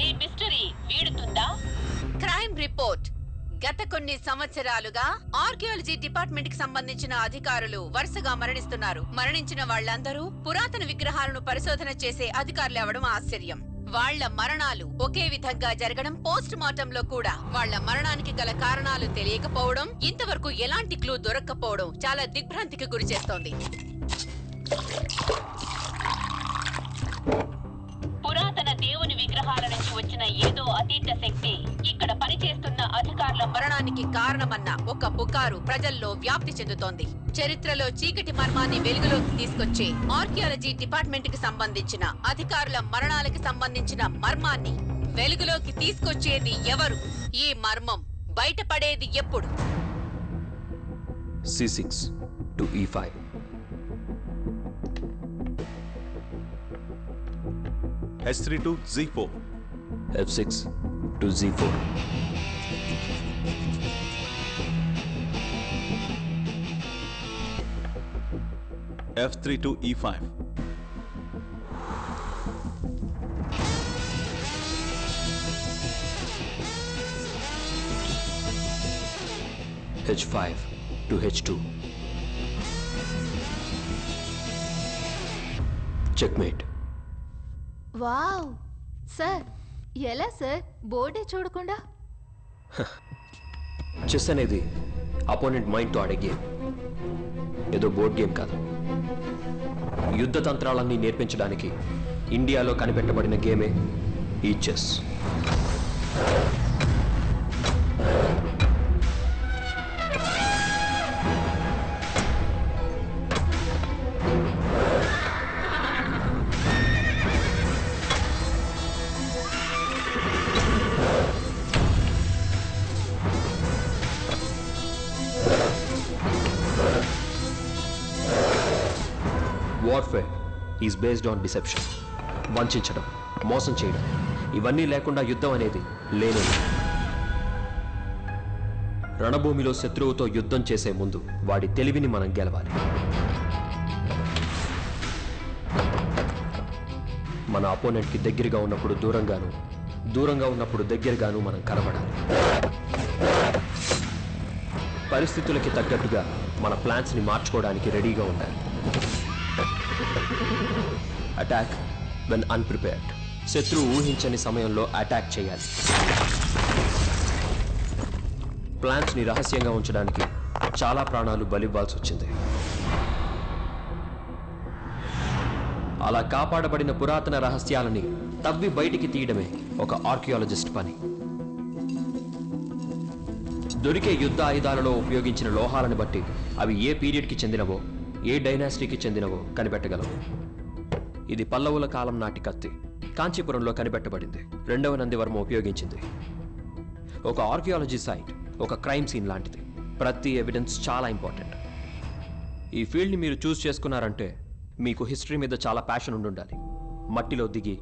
ఈ mystery వీడుతుందా? Crime report. గత కొన్ని సంవత్సరాలుగా ఆర్కియాలజీ డిపార్ట్మెంట్ కి సంబంధించిన అధికారులు వరుసగా మరణిస్తున్నారు. మరణించిన వాళ్లందరూ పురాతన విగ్రహాలను పరిశోధన చేసే అధికారులు అవడం ఆశ్చర్యం. వాళ్ల మరణాలు ఒకే విధంగా జరగడం, పోస్ట్ మార్టం లో కూడా వాళ్ల మరణానికి గల కారణాలు తెలియకపోవడం, ఇంతవరకు ఎలాంటి క్లూ దొరక్కపోవడం చాలా దిగ్భ్రాంతికి గురి చేస్తోంది. పురాతన దేవుని విగ్రహాల నుంచి వచ్చిన ఏదో అతీత శక్తి ఇక్కడ పనిచేస్తున్న అధికారుల మరణానికి కారణమన్న ఒక పుకారు ప్రజల్లో వ్యాప్తి చెందుతోంది. చరిత్రలో చీకటి మర్మాన్ని వెలుగులోకి తీసుకొచ్చే ఆర్కియాలజీ డిపార్ట్మెంట్ కి సంబంధించిన అధికారుల మరణాలకు సంబంధించిన మర్మాన్ని వెలుగులోకి తీసుకొచ్చేది ఎవరు? ఈ మర్మం బయటపడేది ఎప్పుడు? C6 to E5. H3 to Z4. F6 to Z4. F3 to E5. H5 to H2. Checkmate. Wow sir, ఎలా సార్ బోర్డే చూడకుండా? చెస్ అనేది అపోనెంట్ మైండ్తో ఆడే గేమ్, ఏదో బోర్డ్ గేమ్ కాదు. యుద్ధ తంత్రాలన్నీ నేర్పించడానికి ఇండియాలో కనిపెట్టబడిన గేమే ఈ chess. Warfare is based on deception. వంచడం, మోసం చేయడం, ఇవన్నీ లేకుండా యుద్ధం అనేది లేనేది. రణభూమిలో శత్రువుతో యుద్ధం చేసే ముందు వాడి తెలివిని మనం గెలవాలి. మన అపోనెంట్కి దగ్గరగా ఉన్నప్పుడు దూరంగాను, దూరంగా ఉన్నప్పుడు దగ్గరగాను మనం కనబడాలి. పరిస్థితులకి తగ్గట్టుగా మన ప్లాన్స్ని మార్చుకోవడానికి రెడీగా ఉండాలి. Attack when unprepared. శత్రువు ఊహించని సమయంలో అటాక్ చేయాలి. ప్లాన్స్ని రహస్యంగా ఉంచడానికి చాలా ప్రాణాలు బలివ్వాల్సి వచ్చింది. అలా కాపాడబడిన పురాతన రహస్యాలని తవ్వి బయటికి తీయడమే ఒక ఆర్కియాలజిస్ట్ పని. దొరికే యుద్ధ ఆయుధాలలో ఉపయోగించిన లోహాలను బట్టి అవి ఏ పీరియడ్కి చెందినవో, ఏ డైనాసిటీకి చెందినవో కనిపెట్టగలవు. ఇది పల్లవుల కాలం నాటి కత్తి, కాంచీపురంలో కనిపెట్టబడింది. 2వ నందివర్మ ఉపయోగించింది. ఒక ఆర్కియాలజీ సైట్ ఒక క్రైమ్ సీన్ లాంటిది. ప్రతి ఎవిడెన్స్ చాలా ఇంపార్టెంట్. ఈ ఫీల్డ్ని మీరు చూస్ చేసుకున్నారంటే మీకు హిస్టరీ మీద చాలా ప్యాషన్ ఉండాలి. మట్టిలో దిగి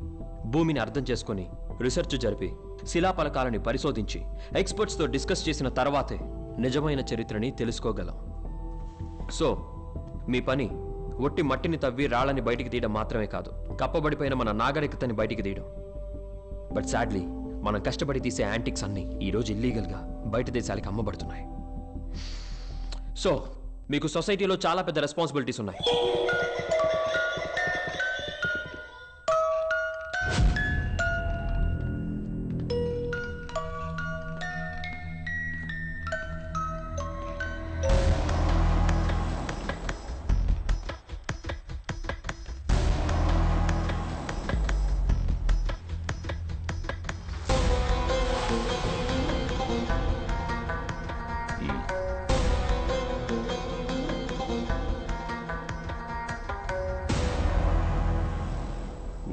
భూమిని అర్థం చేసుకొని రీసెర్చ్ జరిపి శిలాపలకాలని పరిశోధించి ఎక్స్పర్ట్స్తో డిస్కస్ చేసిన తర్వాతే నిజమైన చరిత్రని తెలుసుకోగలం. సో మీ పని ఒట్టి మట్టిని తవ్వి రాళ్ళని బయటికి తీయడం మాత్రమే కాదు, కప్పబడిపోయిన మన నాగరికతని బయటికి తీయడం. బట్ సాడ్లీ మనం కష్టపడి తీసే యాంటిక్స్ అన్నీ ఈరోజు ఇల్లీగల్గా బయట దేశాలకు అమ్మబడుతున్నాయి. సో మీకు సొసైటీలో చాలా పెద్ద రెస్పాన్సిబిలిటీస్ ఉన్నాయి.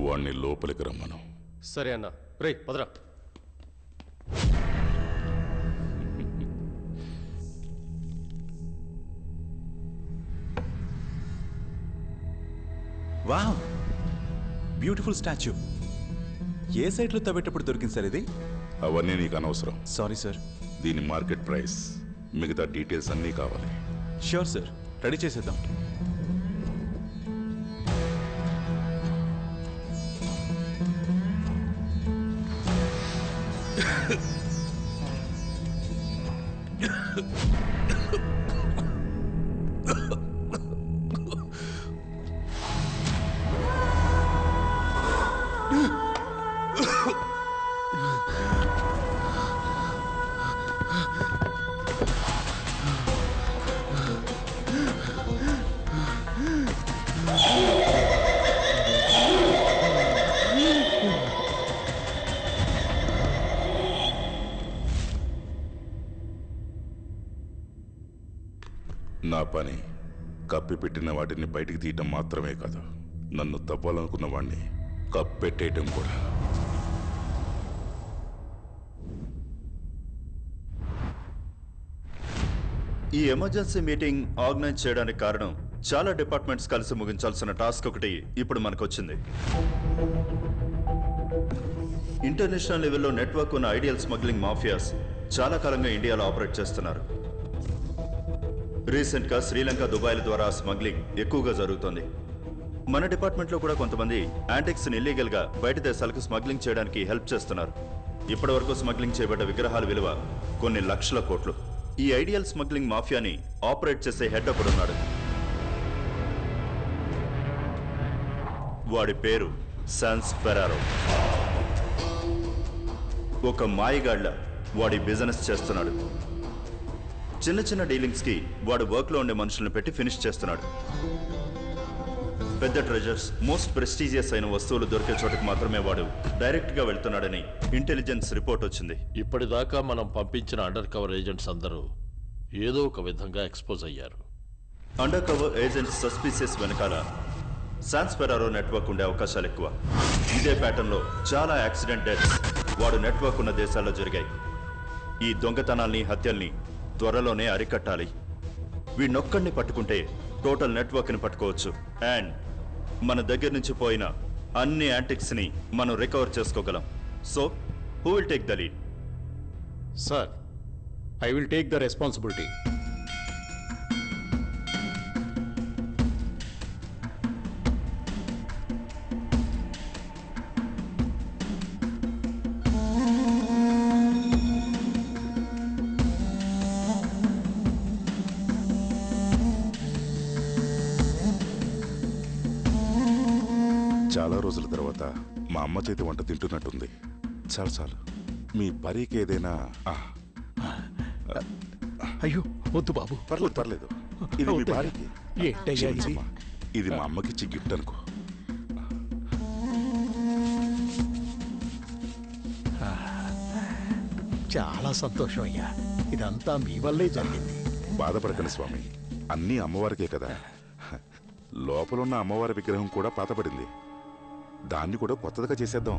వాణ్ణి లోపలికి రమ్మను. సరే అన్న. రే పదరా. Wow, beautiful statue. ఏ సైట్లో తవ్వేటప్పుడు దొరికింది సార్ ఇది? అవన్నీ నీకు అనవసరం. Sorry sir. దీని మార్కెట్ ప్రైస్, మిగతా డీటెయిల్స్ అన్నీ కావాలి. ష్యూర్ సార్, రెడీ చేసేద్దాం. నా పని కప్పిపెట్టిన వాటిని బయటికి తీయటం మాత్రమే కాదు, నన్ను తవ్వాలనుకున్న వాడిని కప్పెట్టేయటం కూడా. ఈ ఎమర్జెన్సీ మీటింగ్ ఆర్గనైజ్ చేయడానికి కారణం చాలా డిపార్ట్మెంట్స్ కలిసి ముగించాల్సిన టాస్క్ ఒకటి ఇప్పుడు మనకు వచ్చింది. ఇంటర్నేషనల్ లెవెల్లో నెట్వర్క్ ఉన్న ఐడియల్ స్మగ్లింగ్ మాఫియాస్ చాలా కాలంగా ఇండియాలో ఆపరేట్ చేస్తున్నారు. రీసెంట్గా శ్రీలంక, దుబాయ్ల ద్వారా స్మగ్లింగ్ ఎక్కువగా జరుగుతోంది. మన డిపార్ట్మెంట్లో కూడా కొంతమంది యాంటిక్స్ని ఇల్లీగల్గా బయట దేశాలకు స్మగ్లింగ్ చేయడానికి హెల్ప్ చేస్తున్నారు. ఇప్పటి వరకు స్మగ్లింగ్ చేయబడ్డ విగ్రహాల విలువ కొన్ని లక్షల కోట్లు. ఈ ఐడియల్ స్మగ్లింగ్ మాఫియాని ఆపరేట్ చేసే హెడ్ ఒకడున్నాడు. వాడి పేరు శాన్స్ ఫెరారో. ఒక మాయగాళ్ల వాడి బిజినెస్ చేస్తున్నాడు. చిన్న చిన్న డీలింగ్స్కి వాడు వర్క్లో ఉండే మనుషులను పెట్టి ఫినిష్ చేస్తున్నాడు. పెద్ద ట్రెజర్స్, మోస్ట్ ప్రెస్టీజియస్ అయిన వస్తువులు దొరికే చోటుకు మాత్రమే వాడు డైరెక్ట్గా వెళ్తున్నాడని ఇంటెలిజెన్స్ రిపోర్ట్ వచ్చింది. ఇప్పటిదాకా మనం పంపించిన అండర్ కవర్ ఏజెంట్స్ అందరూ ఏదో ఒక విధంగా ఎక్స్పోజ్ అయ్యారు. అండర్ కవర్ ఏజెంట్స్ సస్పీసియస్ వెనకాల శాన్స్ ఫెరారో నెట్వర్క్ ఉండే అవకాశాలు ఎక్కువ. ఇదే ప్యాటర్న్లో చాలా యాక్సిడెంట్ డెత్స్ వాడు నెట్వర్క్ ఉన్న దేశాల్లో జరిగాయి. ఈ దొంగతనాల్ని, హత్యల్ని త్వరలోనే అరికట్టాలి. వీడినొక్కడిని పట్టుకుంటే టోటల్ నెట్వర్క్ని పట్టుకోవచ్చు. అండ్ మన దగ్గర నుంచి పోయిన అన్ని యాంటిక్స్ని మనం రికవర్ చేసుకోగలం. So who will take the lead? Sir, I will take the responsibility. చాలా రోజుల తర్వాత మా అమ్మ చేతి వంట తింటున్నట్టుంది. చాలు చాలు, మీ పరికి ఏదైనా. అయ్యో వద్దు బాబు. పర్లేదు పర్లేదు, ఇది మీ భార్యకి. ఏంటయ్యా ఇది? క్షమించమ్మా, ఇది మా అమ్మకిచ్చి గిఫ్ట్ అనుకో. చాలా సంతోషం అయ్యా, ఇదంతా మీ వల్లే జరిగింది. బాధపడకండి స్వామి, అన్నీ అమ్మవారికే కదా. లోపలున్న అమ్మవారి విగ్రహం కూడా పాతపడింది, దాన్ని కూడా కొత్తదిగా చేసేద్దాం.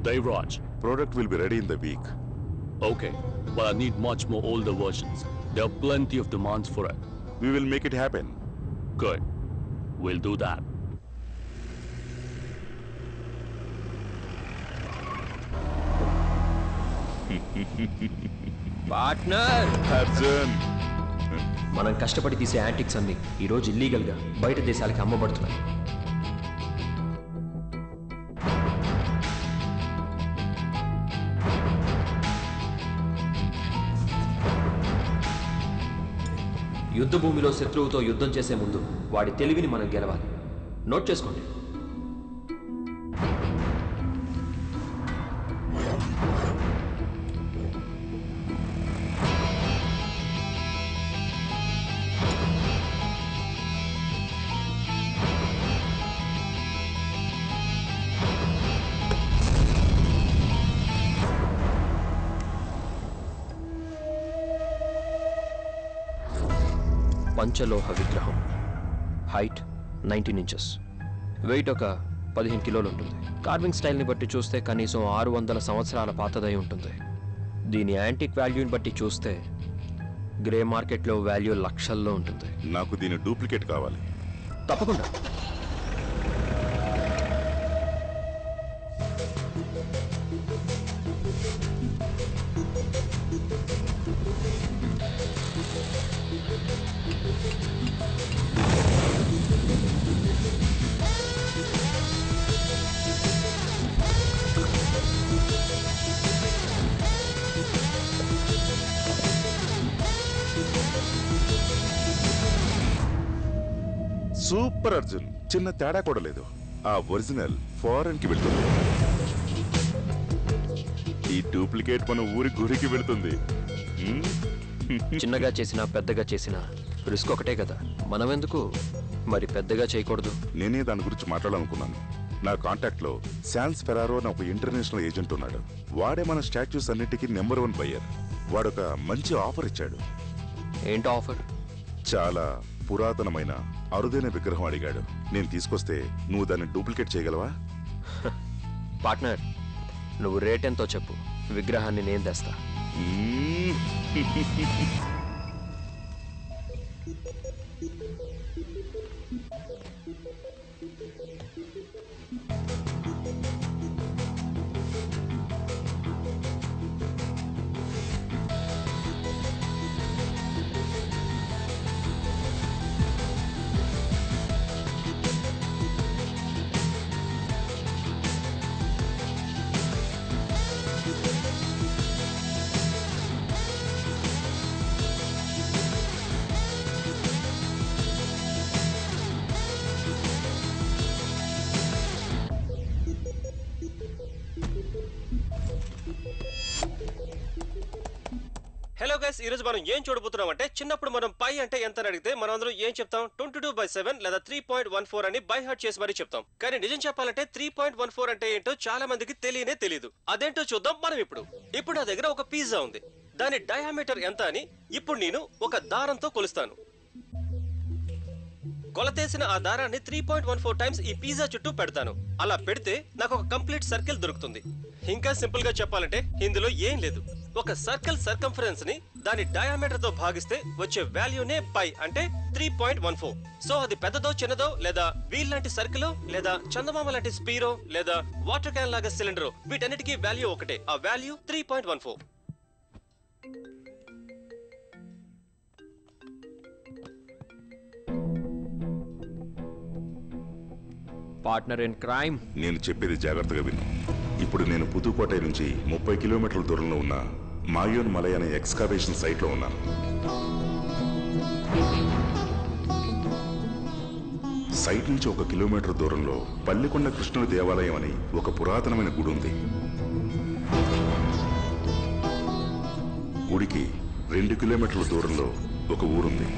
Devraj. Product will be ready in the week. Okay, but I need much more older versions. There are plenty of demands for it. We will make it happen. Good. We'll do that. Partner, Arjun. మనం కష్టపడి తీసే antiques అన్ని ఈరోజు ఇల్లీగల్గా బయట దేశాలకి అమ్మబడుతున్నాయి. యుద్ధ భూమిలో శత్రువుతో యుద్ధం చేసే ముందు వాడి తెలివిని మనం గెలవాలి. నోట్ చేసుకోండి. పంచలోహ విగ్రహం, హైట్ 19 ఇంచెస్, వెయిట్ ఒక 15 కిలోలు ఉంటుంది. కార్వింగ్ స్టైల్ని బట్టి చూస్తే కనీసం 600 సంవత్సరాల పాతదై ఉంటుంది. దీని యాంటిక్ వాల్యూని బట్టి చూస్తే గ్రే మార్కెట్లో వాల్యూ లక్షల్లో ఉంటుంది. నాకు దీని డూప్లికేట్ కావాలి. తప్పకుండా. సూపర్ అర్జున్, చిన్న తేడా కూడా లేదు. ఆ ఒరిజినల్ ఫారెన్ కి వెళ్తుంది, ఈ డూప్లికేట్ మన ఊరి గురికి వెళ్తుంది. చిన్నగా చేసినా పెద్దగా చేసినా రిస్క్ ఒకటే కదా, మనం ఎందుకు మరి పెద్దగా చేయకూడదు? నేనే దాని గురించి మాట్లాడాలనుకున్నాను. నా కాంటాక్ట్ లో శాన్స్ ఫెరారో అని ఒక ఇంటర్నేషనల్ ఏజెంట్ ఉన్నాడు. వాడే మన స్టాచ్యూస్ అన్నిటికీ నెంబర్ 1 బయ్యర్. వాడొక మంచి ఆఫర్ ఇచ్చాడు. ఏంటో ఆఫర్? చాలా పురాతనమైన అరుదైన విగ్రహం అడిగాడు. నేను తీసుకొస్తే నువ్వు దాన్ని డూప్లికేట్ చేయగలవా? పార్ట్నర్, నువ్వు రేట్ ఎంతో చెప్పు, విగ్రహాన్ని నేను తెస్తా. హలో గైస్, ఈ రోజు మనం ఏం చూడబోతున్నాం అంటే, చిన్నప్పుడు మనం పై అంటే ఎంత అని అడిగితే మనం అందరం ఏం చెప్తాం? 22/7 లేదా 3.14 అని బై హార్ట్ చేసి మరీ చెప్తాం. కానీ నిజం చెప్పాలంటే 3.14 అంటే ఏంటో చాలా మందికి తెలియదు. అదేంటో చూద్దాం మనం ఇప్పుడు నా దగ్గర ఒక పిజ్జా ఉంది. దాని డయామీటర్ ఎంత అని ఇప్పుడు నేను ఒక దారంతో కొలుస్తాను. కొలతేసిన ఆ దారాన్ని 3.14 టైమ్స్ ఈ పిజ్జా చుట్టూ పెడతాను. అలా పెడితే నాకు ఒక కంప్లీట్ సర్కిల్ దొరుకుతుంది. ఇంకా సింపుల్ గా చెప్పాలంటే ఇందులో ఏం లేదు. ఒక సర్కిల్ సర్కంఫరెన్స్ ని దాని డయామీటర్ తో భాగిస్తే వచ్చే వాల్యూనే పై అంటే 3.14. సో అది పెద్దదో చిన్నదో, లేదా వీల్ లాంటి సర్కిల్, లేదా చందమామ లాంటి స్పీరో, లేదా వాటర్ క్యాన్ లాగా సిలిండర్, వీటన్నిటికీ వాల్యూ ఒకటే. ఆ వాల్యూ 3.14. పార్ట్నర్ ఇన్ క్రైమ్, నేను చెప్పేది జాగ్రత్తగా విను. ఇప్పుడు నేను పుదుకోటై నుంచి 30 కిలోమీటర్ల దూరంలో ఉన్న మాయోన్ మలై అనే ఎక్స్కావేషన్ సైట్లో ఉన్నాను. సైట్ నుంచి 1 కిలోమీటర్ దూరంలో పల్లికొండ కృష్ణుడి దేవాలయం అని ఒక పురాతనమైన గుడి ఉంది. గుడికి 2 కిలోమీటర్ల దూరంలో ఒక ఊరుంది.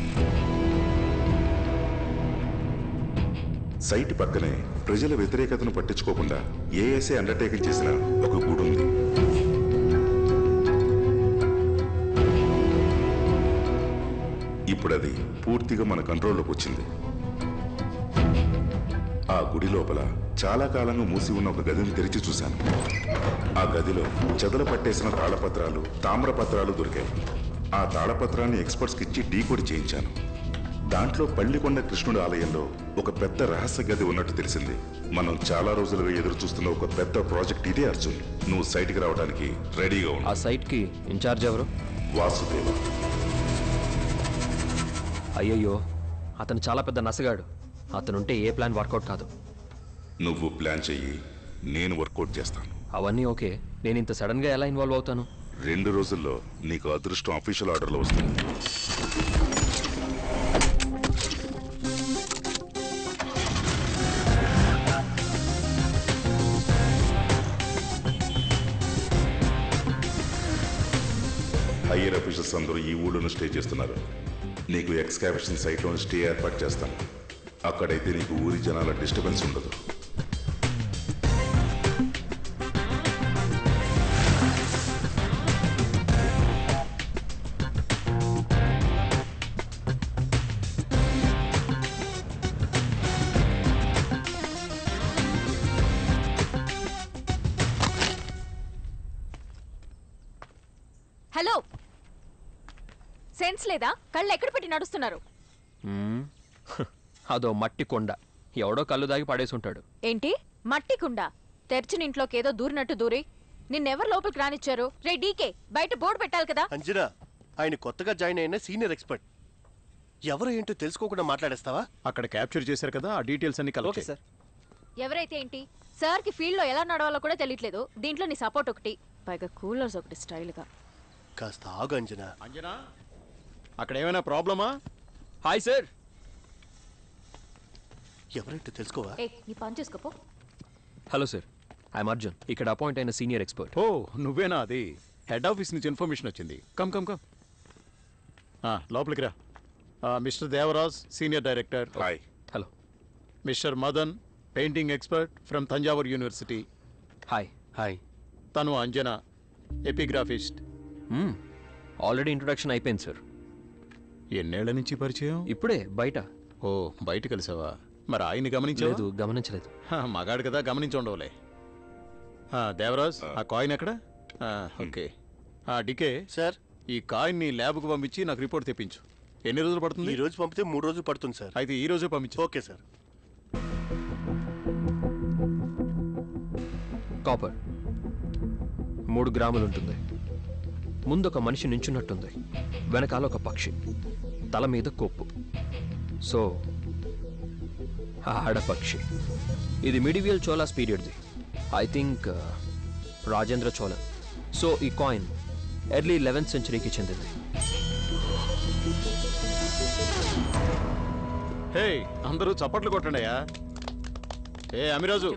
సైట్ పక్కనే ప్రజల వ్యతిరేకతను పట్టించుకోకుండా ఏఎస్ఏ అండర్టేకింగ్ చేసిన ఒక గుడి ఉంది. ఇప్పుడు అది పూర్తిగా మన కంట్రోల్లోకి వచ్చింది. ఆ గుడి లోపల చాలా కాలంగా మూసి ఉన్న ఒక గదిని తెరిచి చూశాను. ఆ గదిలో చెదలు పట్టేసిన తాళపత్రాలు, తామ్రపత్రాలు దొరికాయి. ఆ తాళపత్రాన్ని ఎక్స్పర్ట్స్కి ఇచ్చి డీకోడ్ చేయించాను. దాంట్లో పల్లికొండ కృష్ణుడి ఆలయంలో ఒక పెద్ద రహస్య గది ఉన్నట్టు తెలిసింది. మనం చాలా రోజులుగా ఎదురు చూస్తున్న ఒక పెద్ద ప్రాజెక్ట్ ఇదే అర్జున్. నువ్వు సైట్కి రావడానికి రెడీగా ఉన్నావు. ఆ సైట్కి ఇన్ఛార్జ్ ఎవరు? వాసుదేవ. అయ్యయ్యో, అతను చాలా పెద్ద నసగాడు. అతనుంటే ఏ ప్లాన్ వర్కౌట్ కాదు. నువ్వు ప్లాన్ చెయ్యి, నేను వర్కౌట్ చేస్తాను. అవన్నీ ఓకే, నేను ఇంత సడన్ గా ఎలా ఇన్వాల్వ్ అవుతాను? 2 రోజుల్లో నీకు అదృష్టం అఫీషియల్ ఆర్డర్లో వస్తుంది. హయ్యర్ అఫీషియల్స్ అందరూ ఈ ఊళ్ళోనూ స్టే చేస్తున్నారు. నీకు ఎక్స్కావేషన్ సైట్లోని స్టే ఏర్పాటు చేస్తాను. అక్కడైతే నీకు ఊరి జనాల డిస్టర్బెన్స్ ఉండదు. హలో, సెన్స్ లేదా? కళ్ళు ఎక్కడ పెట్టి నడుస్తున్నారు? అదో మట్టి కొండ, ఎవడో కళ్ళు దాగి పడేసి ఉంటాడు. ఏంటి మట్టి కుండ? తెరిచిన ఇంట్లోకి ఏదో దూరినట్టు దూరి నిన్నెవరు లోపలికి రానిచ్చారు? రే డీకే, బయట బోర్డు పెట్టాలి కదా. అంజనా, ఆయన కొత్తగా జాయిన్ అయిన సీనియర్ ఎక్స్పర్ట్. ఎవరు ఏంటో తెలుసుకోకుండా మాట్లాడేస్తావా? అక్కడ క్యాప్చర్ చేశారు కదా, ఆ డీటెయిల్స్ అన్ని కలెక్ట్ సార్. ఎవరైతే ఏంటి, సార్ కి ఫీల్డ్ లో ఎలా నడవాలో కూడా తెలియట్లేదు. దీంట్లో నీ సపోర్ట్ ఒకటి, పైగా కూలర్స్ ఒకటి స్టైల్ గా. కాస్త ఆగు అంజనా. అంజనా, అక్కడ ఏమైనా ప్రాబ్లమా? Hi sir. ఎవరైతే తెలుసుకోవా? నీ పని చేసుకోపో. హలో సార్, ఐఎమ్ అర్జున్, ఇక్కడ అపాయింట్ అయిన సీనియర్ ఎక్స్పర్ట్. ఓ నువ్వేనా? అది హెడ్ ఆఫీస్ నుంచి ఇన్ఫర్మేషన్ వచ్చింది. కమ్ కమ్ కమ్, లోపలికి రా. Mister Devaraj, senior director. Hi. Hello. Mister Madan, painting expert from Thanjavur university. Hi. Hi. తను అంజనా, ఎపిగ్రాఫిస్ట్. ఆల్రెడీ ఇంట్రొడక్షన్ అయిపోయింది సార్. ఎన్నేళ్ల నుంచి పరిచయం? ఇప్పుడే బయట. ఓ బయట కలిసావా? మరి ఆయన్ని గమనించలేదు? గమనించలేదు. మగాడు కదా, గమనించి ఉండవులే. దేవరాజ్, ఆ కాయిన్ ఎక్కడ? ఓకే. డికే సార్, ఈ కాయిన్ ని ల్యాబ్కు పంపించి నాకు రిపోర్ట్ తెప్పించు. ఎన్ని రోజులు పడుతుంది? ఈ రోజు పంపితే 3 రోజులు పడుతుంది సార్. అయితే ఈ రోజే పంపించు. Okay sir. కాపర్ 3 గ్రాములు ఉంటుంది. ముందు ఒక మనిషి నించున్నట్టుంది, వెనకాల ఒక పక్షి, తల మీద కొప్పు. సో ఆడపక్షి. ఇది మిడివియల్ చోలాస్ పీరియడ్ది. I think Rajendra Cholan. So ఈ కాయిన్ ఎర్లీ 11th సెంచరీకి చెందింది. హే, అందరూ చప్పట్లు కొట్టండియా. ఏ అమిరాజు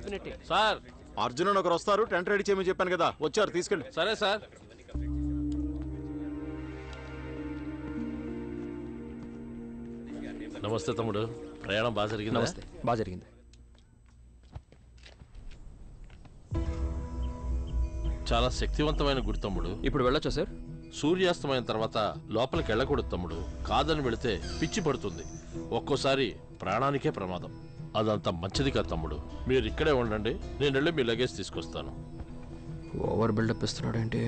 సార్, అర్జున్ ఒకరు వస్తారు, టెంట్ రెడీ చేయమని చెప్పాను కదా, వచ్చారు, తీసుకెళ్ళి. సరే సార్. నమస్తే తమ్ముడు, ప్రయాణం బాగా జరిగింది. నమస్తే, బాగా జరిగింది. చాలా శక్తివంతమైన గుడి తమ్ముడు. ఇప్పుడు వెళ్ళొచ్చా సార్? సూర్యాస్తమైన తర్వాత లోపలికి వెళ్ళకూడదు తమ్ముడు. కాదని వెళితే పిచ్చి పడుతుంది, ఒక్కోసారి ప్రాణానికే ప్రమాదం. అదంతా మంచిది కాదు తమ్ముడు. మీరు ఇక్కడే ఉండండి, నేను వెళ్ళి మీ లగేజ్ తీసుకొస్తాను. ఓవర్ బిల్డప్ ఇస్తున్నాడేంటి?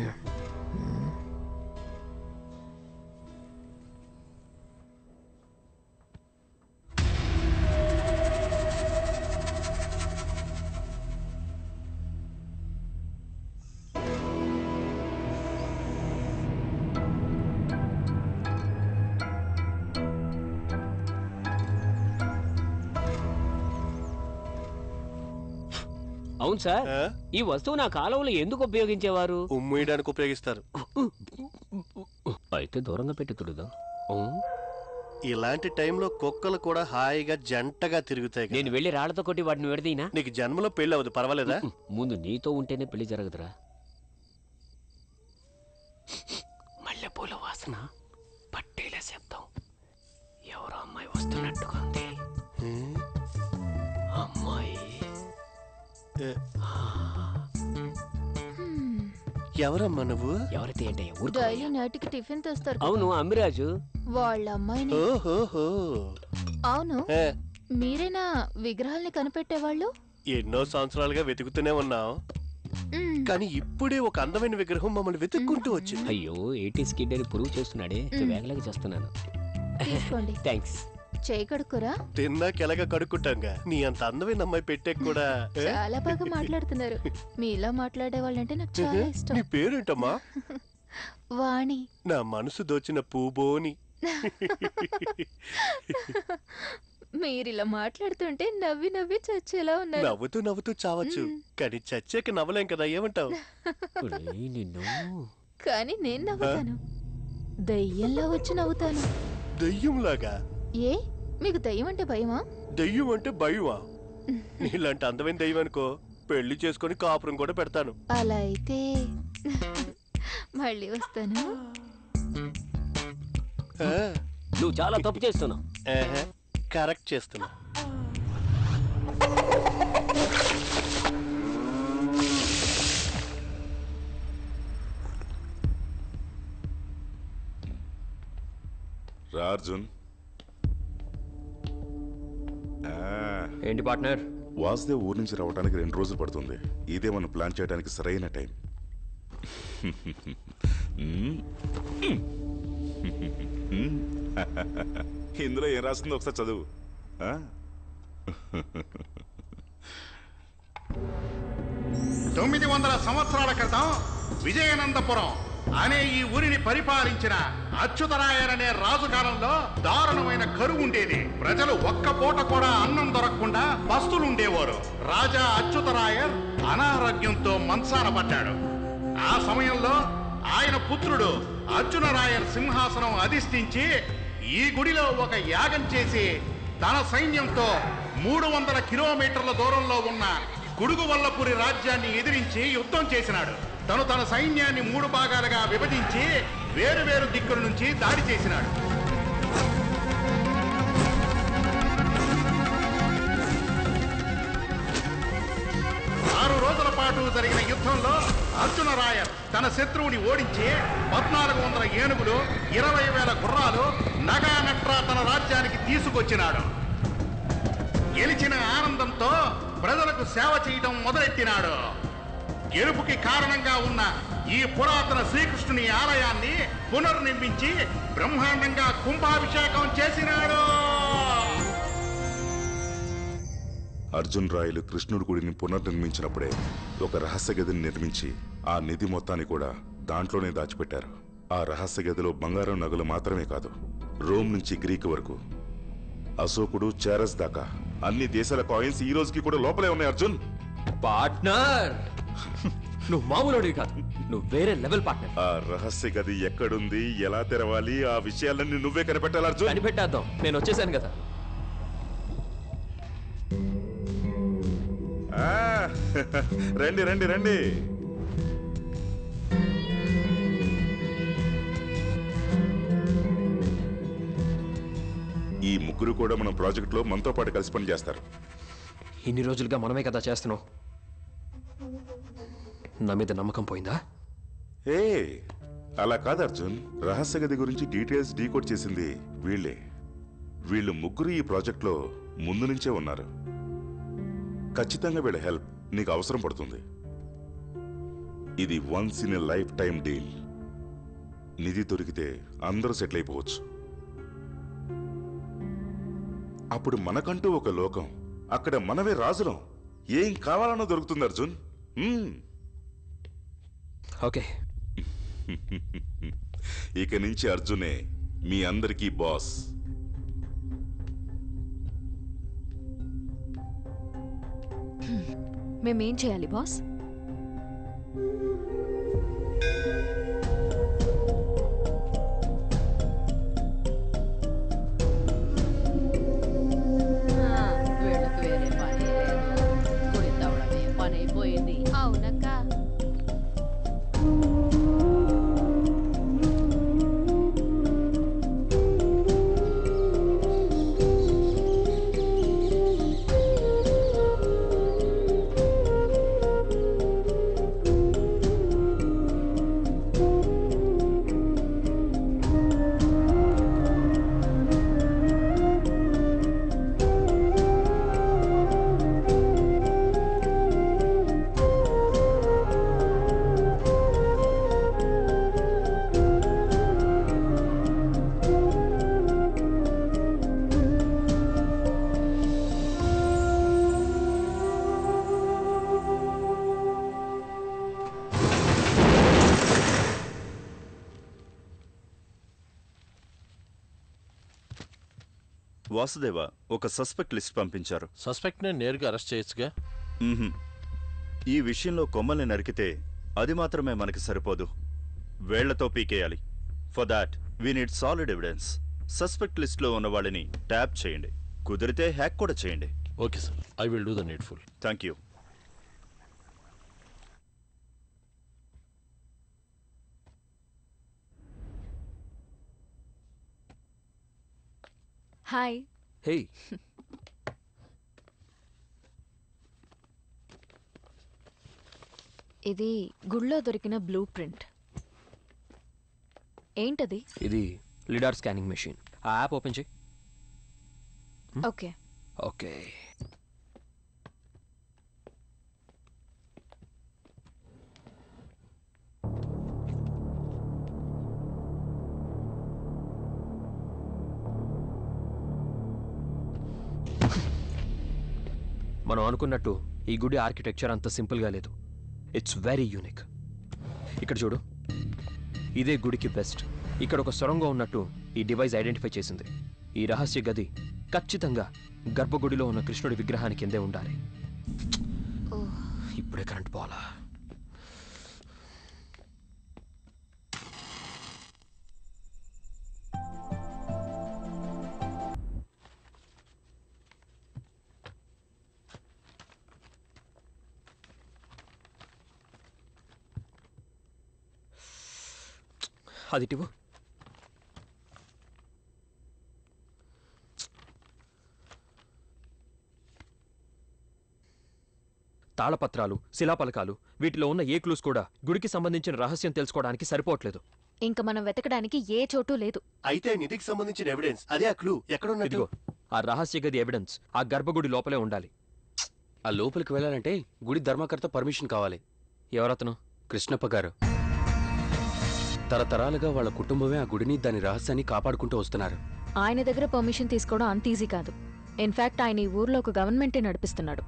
అవును సార్, ఈ వస్తువు నా కాలంలో ఎందుకు ఉపయోగించేవారు? ఉమ్మేయడానికి ఉపయోగిస్తారు. అయితే దూరంగా పెట్టి తుడుదా. ఇలాంటి టైంలో కుక్కలు కూడా హాయిగా జంటగా తిరుగుతాయి. నేను వెళ్ళి రాళ్లతో కొట్టి వాటిని విడదీనా? నీకు జన్మలో పెళ్లి అవ్వదు, పర్వాలేదా? ముందు నీతో ఉంటేనే పెళ్లి జరగదురా. మల్లెపూల వాసన, పట్టేల శబ్దం, ఎవరో అమ్మాయి వస్తున్నట్టుగా ఉంది. అమ్మాయి ఎవరమ్మా నువ్వు? ఎవరైతే అంటే డైలీ నైట్కి టిఫిన్ తెస్తారు. అవును, అమ్మిరాజు వాళ్ళ అమ్మాయిని. ఓహోహో. అవును, మీరేనా విగ్రహాల్ని కనిపెట్టేవాళ్ళు? ఎన్నో సంవత్సరాలుగా వెతుకుతూనే ఉన్నాం, కానీ ఇప్పుడే ఒక అందమైన విగ్రహం మమ్మల్ని వెతుక్కుంటూ వచ్చింది. అయ్యో, 80s కిడ్ అని ప్రూవ్ చేస్తున్నాడే, వేగలేక చేస్తున్నాను. తీసుకోండి. థ్యాంక్స్. చేయి కడుక్కురా. తిన్నాక ఎలాగ కడుక్కుంటాంగా. నీ అంత అందమైన అమ్మాయి పెట్టే కూడా చాలా బాగా మాట్లాడుతున్నారు. మీలా మాట్లాడే వాళ్ళంటే నాకు చాలా ఇష్టం. నీ పేరేంటమ్మా? వాణి. నా మనసు దోచిన పూబోని. మీరిలా మాట్లాడుతుంటే నవ్వి నవ్వి చచ్చేలా ఉన్నారు. నవ్వుతూ నవ్వుతూ చావచ్చు, కానీ చచ్చాక నవ్వలేం కదా, ఏమంటావు? కానీ నేను నవ్వుతాను, దయ్యంలా వచ్చి నవ్వుతాను. దయ్యంలాగా? ఏ, మీకు దయ్యం అంటే భయమా? దయ్యం అంటే భయమా? నీలాంటి అందమైన దయ్యం అనుకో, పెళ్లి చేసుకుని కాపురం కూడా పెడతాను. అలా అయితే మళ్ళీ వస్తాను. నువ్వు చాలా తప్పు చేస్తున్నావు. కరెక్ట్ చేస్తున్నా. అర్జున్, ఏంటి పార్ట్నర్? వాసుదేవ్ ఊరి నుంచి రావడానికి 2 రోజులు పడుతుంది. ఇదే మనం ప్లాన్ చేయడానికి సరైన టైం. ఇందులో ఏం రాసిందో ఒకసారి చదువు. 900 సంవత్సరాల క్రితం విజయనందపురం అనే ఈ ఊరిని పరిపాలించిన అచ్యుతరాయరనే రాజు కాలంలో దారుణమైన కరువు ఉండేది. ప్రజలు ఒక్క పూట కూడా అన్నం దొరకకుండా పస్తులుండేవారు. రాజా అచ్యుతరాయర్ అనారోగ్యంతో మంచాన పడ్డాడు. ఆ సమయంలో ఆయన పుత్రుడు అర్జునరాయర్ సింహాసనం అధిష్ఠించి ఈ గుడిలో ఒక యాగం చేసి తన సైన్యంతో 300 కిలోమీటర్ల దూరంలో ఉన్న కుడుగువల్లపురి రాజ్యాన్ని ఎదిరించి యుద్ధం చేసినాడు. తన సైన్యాన్ని 3 భాగాలుగా విభజించి వేరు దిక్కుల నుంచి దాడి చేసినాడు. రోజుల పాటు జరిగిన యుద్ధంలో అర్జునరాయర్ తన శత్రువుని ఓడించి 1400 ఏనుగులు, 20,000 గుర్రాలు, నగా నట్రా తన రాజ్యానికి తీసుకొచ్చినాడు. గెలిచిన ఆనందంతో ప్రజలకు సేవ చేయడం మొదలెట్టినాడు. గెలుపుకి కారణంగా ఉన్న ఈ పురాతన శ్రీకృష్ణుని ఆలయాన్ని పునర్నిర్మించి బ్రహ్మాండంగా కుంభాభిషేకం చేసినాడు. అర్జున్ రాయలు కృష్ణుడి గుడిని పునర్నిర్మించినప్పుడే ఒక రహస్య గదిని నిర్మించి ఆ నిధి మొత్తాన్ని కూడా దాంట్లోనే దాచిపెట్టారు. ఆ రహస్య గదిలో బంగారం నగలు మాత్రమే కాదు, రోమ్ నుంచి గ్రీక్ వరకు, అశోకుడు, చారస్ దాకా అన్ని దేశాల కాయిన్స్ ఈ రోజుకి కూడా లోపలే ఉన్నాయి. అర్జున్ పార్ట్నర్, నువ్వు మామూలుడివి కాదు, నువ్వు వేరే లెవెల్ పార్ట్నర్. ఆ రహస్య గది ఎక్కడుంది, ఎలా తెరవాలి, ఆ విషయాలన్నీ నువ్వే కనిపెట్టాలి అర్జున్. కనిపెట్టేద్దాం, నేను వచ్చేసాను కదా. రండి రండి రండి. ఈ ముగ్గురు కూడా మన ప్రాజెక్ట్ లో మనతో పాటు కలిసి పని చేస్తారు. ఇన్ని రోజులుగా మనమే కదా చేస్తున్నాం. నా మీద నమ్మకం పోయిందా? ఏ అలా కాదు అర్జున్, రహస్య గది గురించి డీటెయిల్స్ డీకోడ్ చేసింది వీళ్ళే. వీళ్ళు ముగ్గురు ఈ ప్రాజెక్ట్ లో ముందు నుంచే ఉన్నారు. ఖచ్చితంగా వీళ్ళ హెల్ప్ నీకు అవసరం పడుతుంది. ఇది once in a lifetime deal. నిధి దొరికితే అందరూ సెటిల్ అయిపోవచ్చు. అప్పుడు మనకంటూ ఒక లోకం, అక్కడ మనమే రాజులం. ఏం కావాలన్నా దొరుకుతుంది అర్జున్. ఓకే. ఇక నుంచి అర్జునే మీ అందరికీ బాస్. మేమేం చేయాలి బాస్? వీళ్ళకి వేరే పని లేదు, గుడి తవ్వడమే పని అయిపోయింది. అవునక్క. వాసుదేవ, ఒక సస్పెక్ట్ లిస్ట్ పంపించారు. సస్పెక్ట్ నే నేరుగా అరెస్ట్ చేయొచ్చుగా? ఈ విషయంలో కొమ్మల్ని నరికితే అది మాత్రమే మనకి సరిపోదు, వేళ్లతో పీకేయాలి. For that we need solid evidence. Suspect list లో ఉన్న వాళ్ళని ట్యాప్ చేయండి, కుదిరితే హ్యాక్ కూడా చేయండి. Okay sir, I will do the needful. Thank you. Hi. Hey, ఇది గుళ్ళో దొరికిన బ్లూ ప్రింట్. ఏంటది? ఇది లిడార్ స్కానింగ్ మెషిన్. ఆ యాప్ ఓపెన్ చేయి. ఓకే. ఓకే. మనం అనుకున్నట్టు ఈ గుడి ఆర్కిటెక్చర్ అంత సింపుల్గా లేదు. It's very unique. ఇక్కడ చూడు, ఇదే గుడికి బెస్ట్. ఇక్కడ ఒక సొరంగం ఉన్నట్టు ఈ డివైస్ ఐడెంటిఫై చేసింది. ఈ రహస్య గది ఖచ్చితంగా గర్భగుడిలో ఉన్న కృష్ణుడి విగ్రహానికి కిందే ఉండాలి. ఇప్పుడే కరెంట్ పోవాలా? అదిటివు. తాళపత్రాలు, శిలాపలకాలు, వీటిలో ఉన్న ఏ క్లూస్ కూడా గుడికి సంబంధించిన రహస్యం తెలుసుకోవడానికి సరిపోవట్లేదు. ఇంక మనం వెతకడానికి ఏ చోటు లేదు. అయితే నిధికి సంబంధించిన ఎవిడెన్స్ అదే ఆ క్లూ ఎక్కడున్నట్టు? ఇదిగో ఆ రహస్య గది ఎవిడెన్స్ ఆ గర్భగుడి లోపలే ఉండాలి. ఆ లోపలికి వెళ్ళాలంటే గుడి ధర్మకర్త పర్మిషన్ కావాలి. ఎవరతను? కృష్ణప్ప గారు. తరతరాలుగా వాళ్ళ కుటుంబమే ఆ గుడిని దాని రహస్యాన్ని కాపాడుకుంటూ వస్తున్నారు. ఆయన దగ్గర పర్మిషన్ తీసుకోవడం అంత ఈజీ కాదు. ఇన్ఫాక్ట్ ఆయన ఈ ఊర్లో ఒక గవర్నమెంటే నడిపిస్తున్నాడు.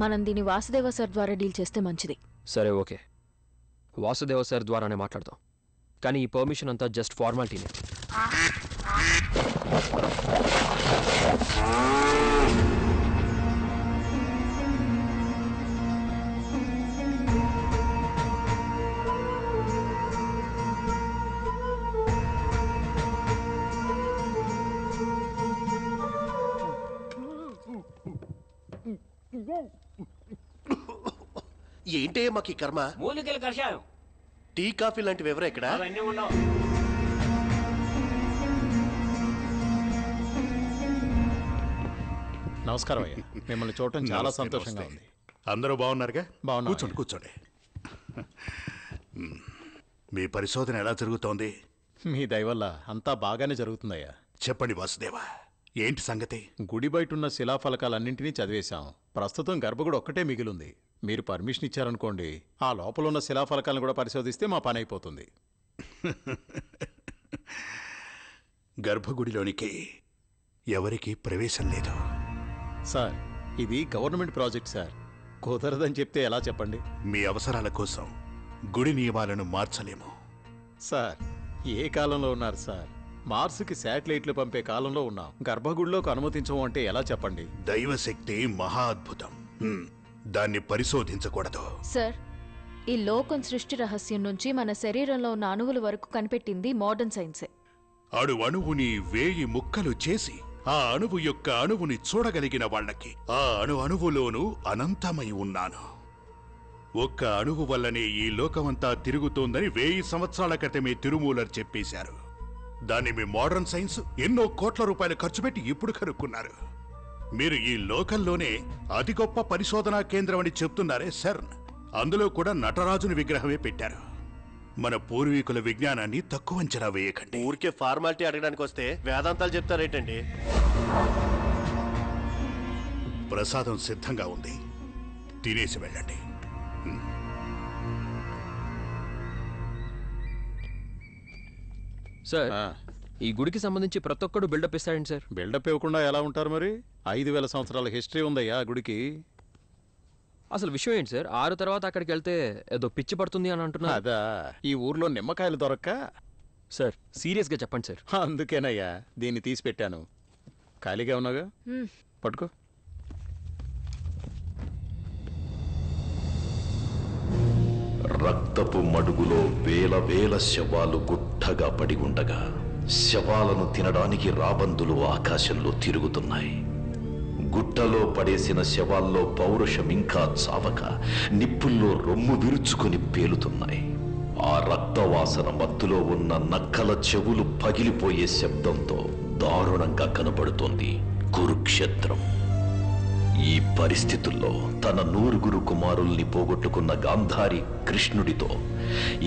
మనం దీన్ని వాసుదేవ సార్ ద్వారా డీల్ చేస్తే మంచిది. సరే, ఓకే, వాసుదేవ సార్ ద్వారానే మాట్లాడతాం. కానీ ఈ పర్మిషన్ అంతా జస్ట్ ఫార్మాలిటీనే. ఏంటే మాకు ఈ కర్మ? మూలికల కషాయం, టీ కాఫీ లాంటివి ఎవరు ఇక్కడ? అవన్నీ ఉండవు. నమస్కారం అయ్యా, మిమ్మల్ని చూడటం చాలా సంతోషంగా ఉంది. అందరూ బాగున్నారుగా? బాగున్నా. కూర్చోండి కూర్చోండి. మీ పరిశోధన ఎలా జరుగుతోంది? మీ దయ వల్ల అంతా బాగానే జరుగుతుందయ్యా. చెప్పండి వాసుదేవా, ఏంటి సంగతి? గుడి బయటున్న శిలాఫలకాలన్నింటినీ చదివేశాం. ప్రస్తుతం గర్భగుడి ఒక్కటే మిగిలింది. మీరు పర్మిషన్ ఇచ్చారనుకోండి, ఆ లోపల ఉన్న శిలాఫలకాలను కూడా పరిశోధిస్తే మా పని అయిపోతుంది. గర్భగుడిలోనికి ఎవరికీ ప్రవేశం లేదు. సార్, ఇది గవర్నమెంట్ ప్రాజెక్ట్ సార్, కుదరదని చెప్తే ఎలా చెప్పండి? మీ అవసరాల కోసం గుడి నియమాలను మార్చలేము. సార్, ఏ కాలంలో ఉన్నారు సార్? మార్స్కి శాటిలైట్లు పంపే కాలంలో ఉన్నాం. గర్భగుడిలోకి అనుమతించము అంటే ఎలా చెప్పండి? దైవశక్తి మహా అద్భుతం. దాన్ని పరిశోధించకూడదు. సార్, ఈ లోకం సృష్టి రహస్యం నుంచి మన శరీరంలో ఉన్న అణువుల వరకు కనిపెట్టింది మోడర్న్ సైన్సే. అణువుని 1000 ముక్కలు చేసి ఆ అణువు యొక్క అణువుని చూడగలిగిన వాళ్ళకి ఆ అణువులోనూ అనంతమై ఉన్నాను. ఒక్క అణువు వల్లనే ఈ లోకమంతా తిరుగుతోందని 1000 సంవత్సరాల క్రితమే తిరుమూలర్ చెప్పేశారు. దాన్ని మీ మోడర్న్ సైన్స్ ఎన్నో కోట్ల రూపాయలు ఖర్చు పెట్టి ఇప్పుడు కనుక్కున్నారు. మీరు ఈ లోకంలోనే అతి గొప్ప పరిశోధనా కేంద్రం అని చెప్తున్నారే సెర్న్, అందులో కూడా నటరాజుని విగ్రహమే పెట్టారు. మన పూర్వీకుల విజ్ఞానాన్ని తక్కువ అంచనా వేయకండి. ఊరికే ఫార్మాలిటీ అడగడానికి వస్తే వేదాంతాలు చెప్తారేటండి? ప్రసాదం సిద్ధంగా ఉంది, తినేసి వెళ్ళండి. సార్, ఈ గుడికి సంబంధించి ప్రతి ఒక్కడు బిల్డప్ ఇస్తాడండి సార్. బిల్డప్ ఇవ్వకుండా ఎలా ఉంటారు మరి? 5000 సంవత్సరాల హిస్టరీ ఉందయ్యా గుడికి. అసలు విషయం ఏంటి సార్? 6 తర్వాత అక్కడికి వెళ్తే ఏదో పిచ్చి పడుతుంది అని అంటున్నా. అదా, ఈ ఊర్లో నిమ్మకాయలు దొరక్క. సార్, సీరియస్గా చెప్పండి సార్. అందుకేనయ్యా దీన్ని తీసి పెట్టాను. ఖాళీగా ఉన్నాగా, పట్టుకో. రక్తపు మడుగులో వేల శవాలు గుట్టగా పడి ఉండగా శవాలను తినడానికి రాబందులు ఆకాశంలో తిరుగుతున్నాయి. గుట్టలో పడేసిన శవాల్లో పౌరుషం ఇంకా చావక నిప్పుల్లో రొమ్ము విరుచుకొని పేలుతున్నాయి. ఆ రక్తవాసన మత్తులో ఉన్న నక్కల చెవులు పగిలిపోయే శబ్దంతో దారుణంగా కనబడుతోంది కురుక్షేత్రం. ఈ పరిస్థితుల్లో తన 9 కుమారుల్ని పోగొట్టుకున్న గాంధారి కృష్ణుడితో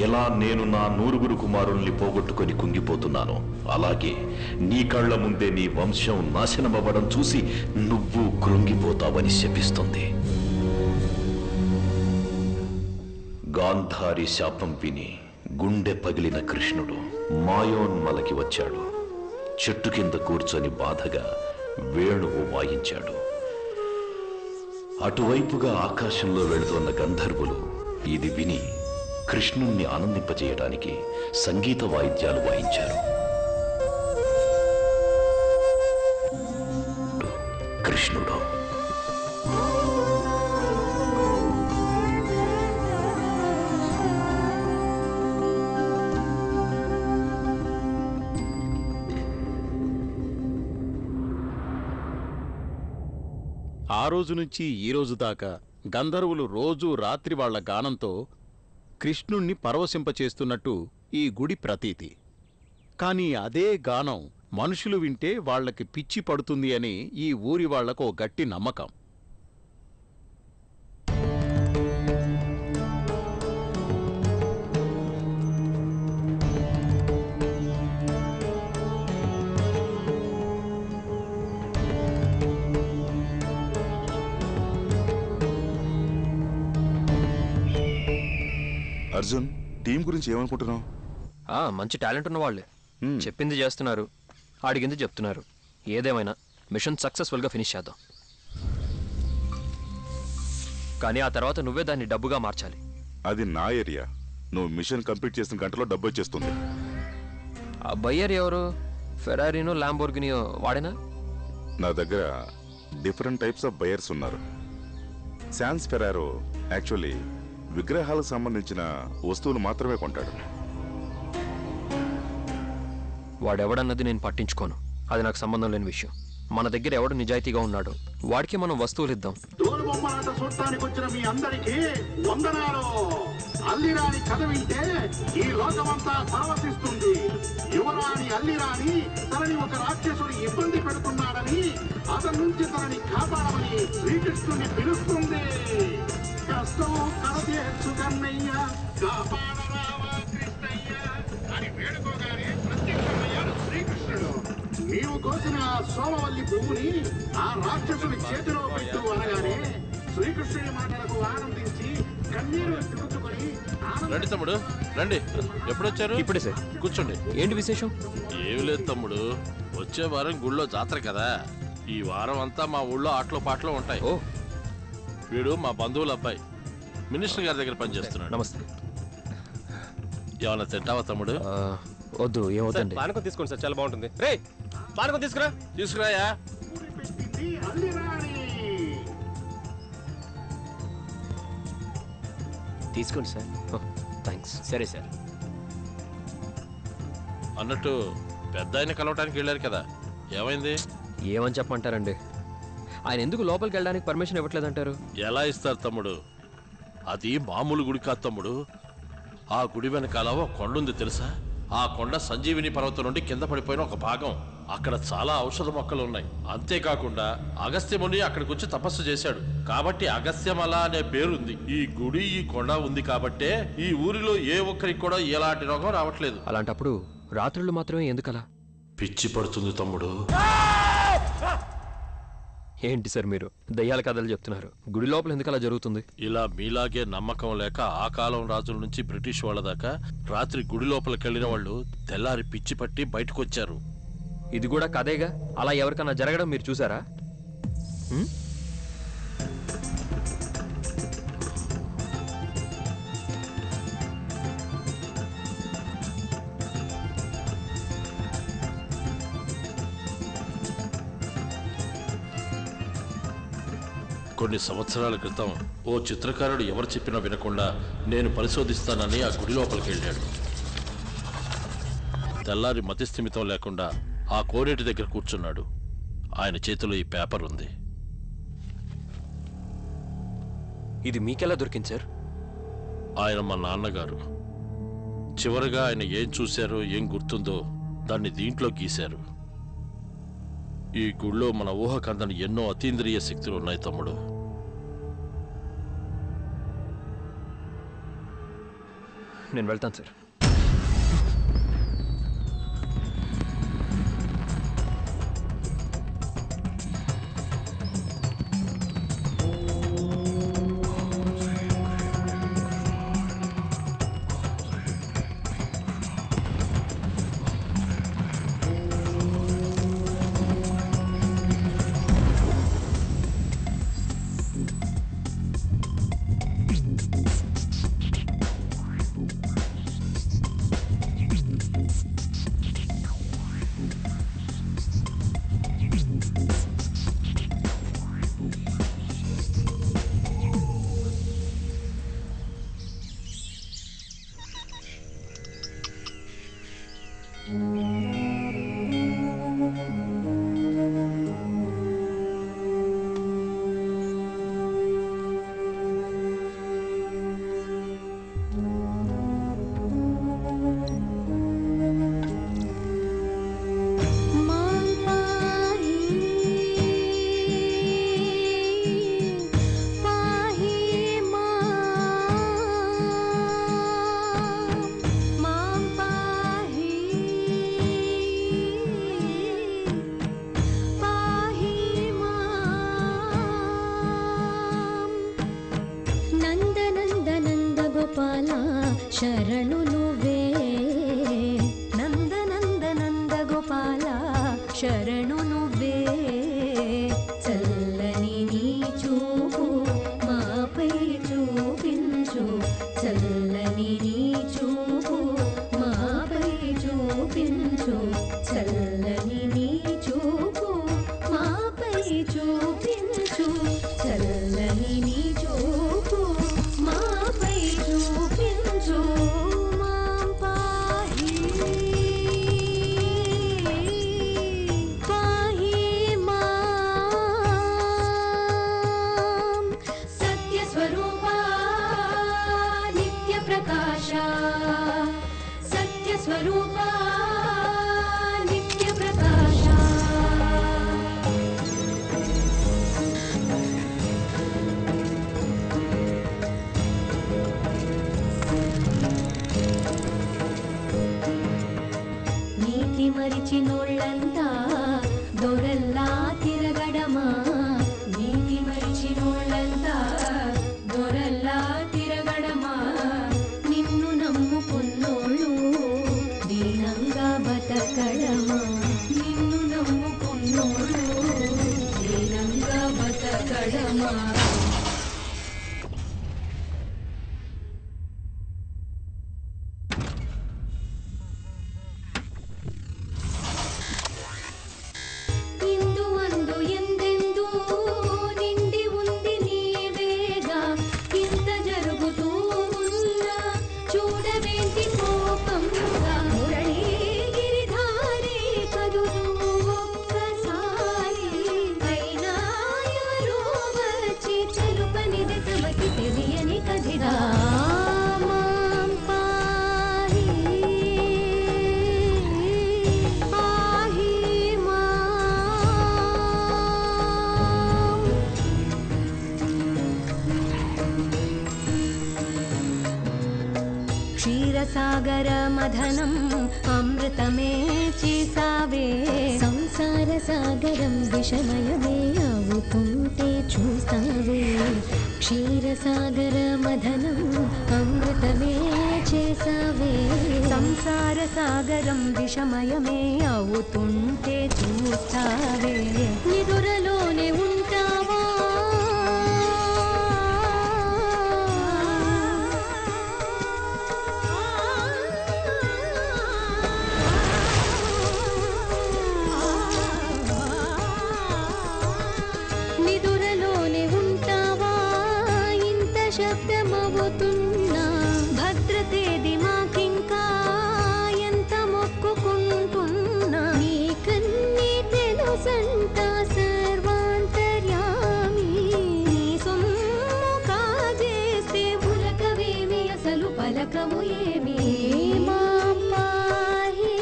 ఎలా నేను నా 9 కుమారుల్ని పోగొట్టుకొని కుంగిపోతున్నానో, అలాగే నీ కళ్ల ముందే నీ వంశం నాశనమవ్వడం చూసి నువ్వు కృంగిపోతావని శపిస్తుంది. గాంధారి శాపం విని గుండె పగిలిన కృష్ణుడు మాయోన్మలకి వచ్చాడు. చెట్టు కింద కూర్చొని బాధగా వేణువు వాయించాడు. అటువైపుగా ఆకాశంలో వెళుతున్న గంధర్వులు ఇది విని కృష్ణుణ్ణి ఆనందింపజేయడానికి సంగీత వాయిద్యాలు వాయించారు. కృష్ణుడు ఆ రోజు నుంచి ఈ రోజు దాకా గంధర్వులు రోజూ రాత్రి వాళ్ల గానంతో కృష్ణుణ్ణి పరవశింపచేస్తున్నట్టు ఈ గుడి ప్రతీతి. కానీ అదే గానం మనుషులు వింటే వాళ్లకి పిచ్చి పడుతుంది అని ఈ ఊరి వాళ్లకు ఓ గట్టి నమ్మకం. అర్జున్, టీం గురించి ఏమనుకుంటున్నావు? మంచి టాలెంట్ ఉన్న వాళ్ళే. చెప్పింది చేస్తున్నారు, అడిగింది చెప్తున్నారు. ఏదేమైనా మిషన్ సక్సెస్ఫుల్గా ఫినిష్ చేద్దాం. కానీ ఆ తర్వాత నువ్వే దాన్ని డబ్బుగా మార్చాలి. అది నా ఏరియా. నువ్వు మిషన్ కంప్లీట్ చేసిన గంటలో డబ్బు వచ్చేస్తుంది. ఆ బయ్యర్ ఎవరు? ఫెరారీనో ల్యాంబోర్గినియో వాడేనా? నా దగ్గర డిఫరెంట్ టైప్స్ ఆఫ్ బయర్స్ ఉన్నారు. శాన్స్ ఫెరారో యాక్చువల్లీ విగ్రహాలకు సంబంధించిన వస్తువులు మాత్రమే కొంటాడు. వాడెవడన్నది నేను పట్టించుకోను, అది నాకు సంబంధం లేని విషయం. మన దగ్గర ఎవడు నిజాయితీగా ఉన్నాడో వాడికి మనం వస్తువులు ఇద్దాం. తోలుబొమ్మలాట చూడటానికి వచ్చిన మీ అందరికీ వందనాలు. అల్లిరాని కథ వింటే ఈ లోకమంతా పరవశిస్తుంది. యువరాణి అల్లిరాని తనని ఒక రాక్షసుడు ఇబ్బంది పెడుతున్నాడని, అతని నుంచి తనని కాపాడమని శ్రీకృష్ణుని పిలుస్తుంది. కష్టం కడతీర్చు కన్నయ్య, కాపాడరావా కృష్ణయ్య అని వేడుకోగానే ప్రత్యక్షమయ్యాడు శ్రీకృష్ణుడు. నీవు కోసిన సోమవల్లి పువ్వుని ఆ రాక్షసుని చేతిలో పెట్టు అనగానే శ్రీకృష్ణుని మాటలకు ఆనందించి కన్నీరు తుడుచుకొని రండి తమ్ముడు, రండి. ఎప్పుడొచ్చారు? ఇప్పుడే సార్. కూర్చోండి. ఏంటి విశేషం? ఏమి లేదు తమ్ముడు, వచ్చే వారం గుళ్ళో జాతర కదా. ఈ వారం అంతా మా ఊళ్ళో ఆటలు పాటలు ఉంటాయి. వీడు మా బంధువుల అబ్బాయి, మినిస్టర్ గారి దగ్గర పనిచేస్తున్నాడు. నమస్తే. ఏమన్నా తింటావా తమ్ముడు? వద్దు, ఏమవుతుంది. పానకం తీసుకోండి సార్, చాలా బాగుంటుంది. రే పానకం తీసుకురా. తీసుకురాయా. తీసుకోండి సార్. థ్యాంక్స్. సరే సార్. అన్నట్టు పెద్ద ఆయన కలవటానికి వెళ్ళారు కదా, ఏమైంది? ఏమని చెప్పమంటారండి, ఆయన ఎందుకు లోపలికి వెళ్ళడానికి పర్మిషన్ ఇవ్వట్లేదంటారు? ఎలా ఇస్తారు తమ్ముడు? అది మామూలు గుడి కాదు తమ్ముడు. ఆ గుడి వెనకాల ఒక కొండ ఉంది తెలుసా? ఆ కొండ సంజీవిని పర్వతం నుండి కింద పడిపోయిన ఒక భాగం. అక్కడ చాలా ఔషధ మొక్కలు ఉన్నాయి. అంతేకాకుండా అగస్త్యముని అక్కడికి వచ్చి తపస్సు చేశాడు కాబట్టి అగస్త్యమల అనే పేరుంది. ఈ గుడి ఈ కొండ ఉంది కాబట్టే ఈ ఊరిలో ఏ ఒక్కరికి కూడా ఎలాంటి రోగం రావట్లేదు. అలాంటప్పుడు రాత్రులు మాత్రమే ఎందుకలా? పిచ్చి పడుతుంది తమ్ముడు. ఏంటి సార్ మీరు దయ్యాల కథలు చెప్తున్నారు? గుడి లోపల ఎందుకు అలా జరుగుతుంది? ఇలా మీలాగే నమ్మకం లేక ఆ కాలం రాజుల నుంచి బ్రిటిష్ వాళ్ళ దాకా రాత్రి గుడి లోపలికి వెళ్ళిన వాళ్ళు తెల్లారి పిచ్చి పట్టి బయటకు వచ్చారు. ఇది కూడా కథేగా. అలా ఎవరికన్నా జరగడం మీరు చూసారా? కొన్ని సంవత్సరాల క్రితం ఓ చిత్రకారుడు ఎవరు చెప్పినా వినకుండా నేను పరిశోధిస్తానని ఆ గుడి లోపలికి వెళ్ళాడు. తెల్లారి మతిస్థిమితం లేకుండా ఆ కోనేటి దగ్గర కూర్చున్నాడు. ఆయన చేతిలో ఈ పేపర్ ఉంది. ఇది మీకెలా దొరికింది సార్? ఆయన మా నాన్నగారు. చివరిగా ఆయన ఏం చూశారో ఏం గుర్తుందో దాన్ని దీంట్లో గీశారు. ఈ గుళ్ళో మన ఊహకందని ఎన్నో అతీంద్రియ శక్తులు ఉన్నాయి తమ్ముడు. నేను వెళ్తాను సార్. स्वरूपा नित्य प्रकाशा नीति मरिचिनोळ्ळंता दोरल्ला तिरगडमा नीति मरिचिनोळ्ळंता दोरल्ला तिरगडमा నిన్ను నమ్ముకున్నోళ్ళు దీనంగా బతకడమా నిన్ను నమ్ముకున్నోళ్ళు దీనంగా బతకడమా ఇందు అందు ఎందెందు నిండి ఉంది నీవేగా ఇంత జరుగుతూ ఉన్నా చూడవేంటి కోపంగా మురళీగిరిధారి కదులు ఒక్కసారి అయినా ఎవరో వచ్చి తెలుపనిది తమకి తెలియని కదిరా మాం పాహి పాహి క్షీరసాగర మథనం అమృతమే చేసావే సంసార సాగరం విషమయమే అవుతుంటే చూస్తావే క్షీరసాగర మథనం అమృతమే చేసావే సంసార సాగరం విషమయమే అవుతుంటే చూస్తావే నిదురలోనే ఉంటావా నిదురలోనే ఉంటావా ఇంత శబ్దమవుతున్నా భద్రతేది మాకింకా ఎంత మొక్కుకుంటున్నా నీకన్నీ తెలుసంట సర్వాంతర్యామి నీ సొమ్ము కాజేస్తే ఉలకవేమి అసలు పలకము ఏమి మా పాహి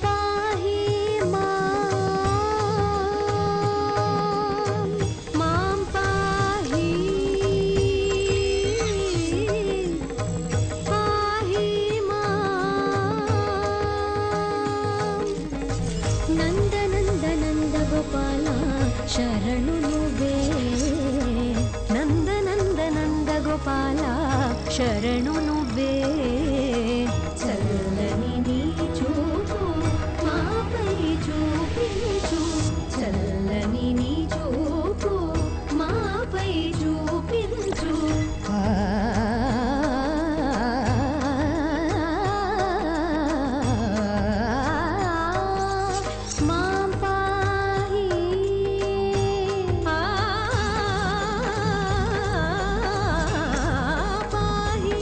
పాహి మాం పాహి పాహి నంద నంద నంద గోపాల శరణు నువ్వే నంద నంద నంద గోపాల శరణు నువ్వే చల్లని నీ చూపు మాపై చూపించు చల్లని నీ చూపు మాపై చూపించు మాం పాహి పాహి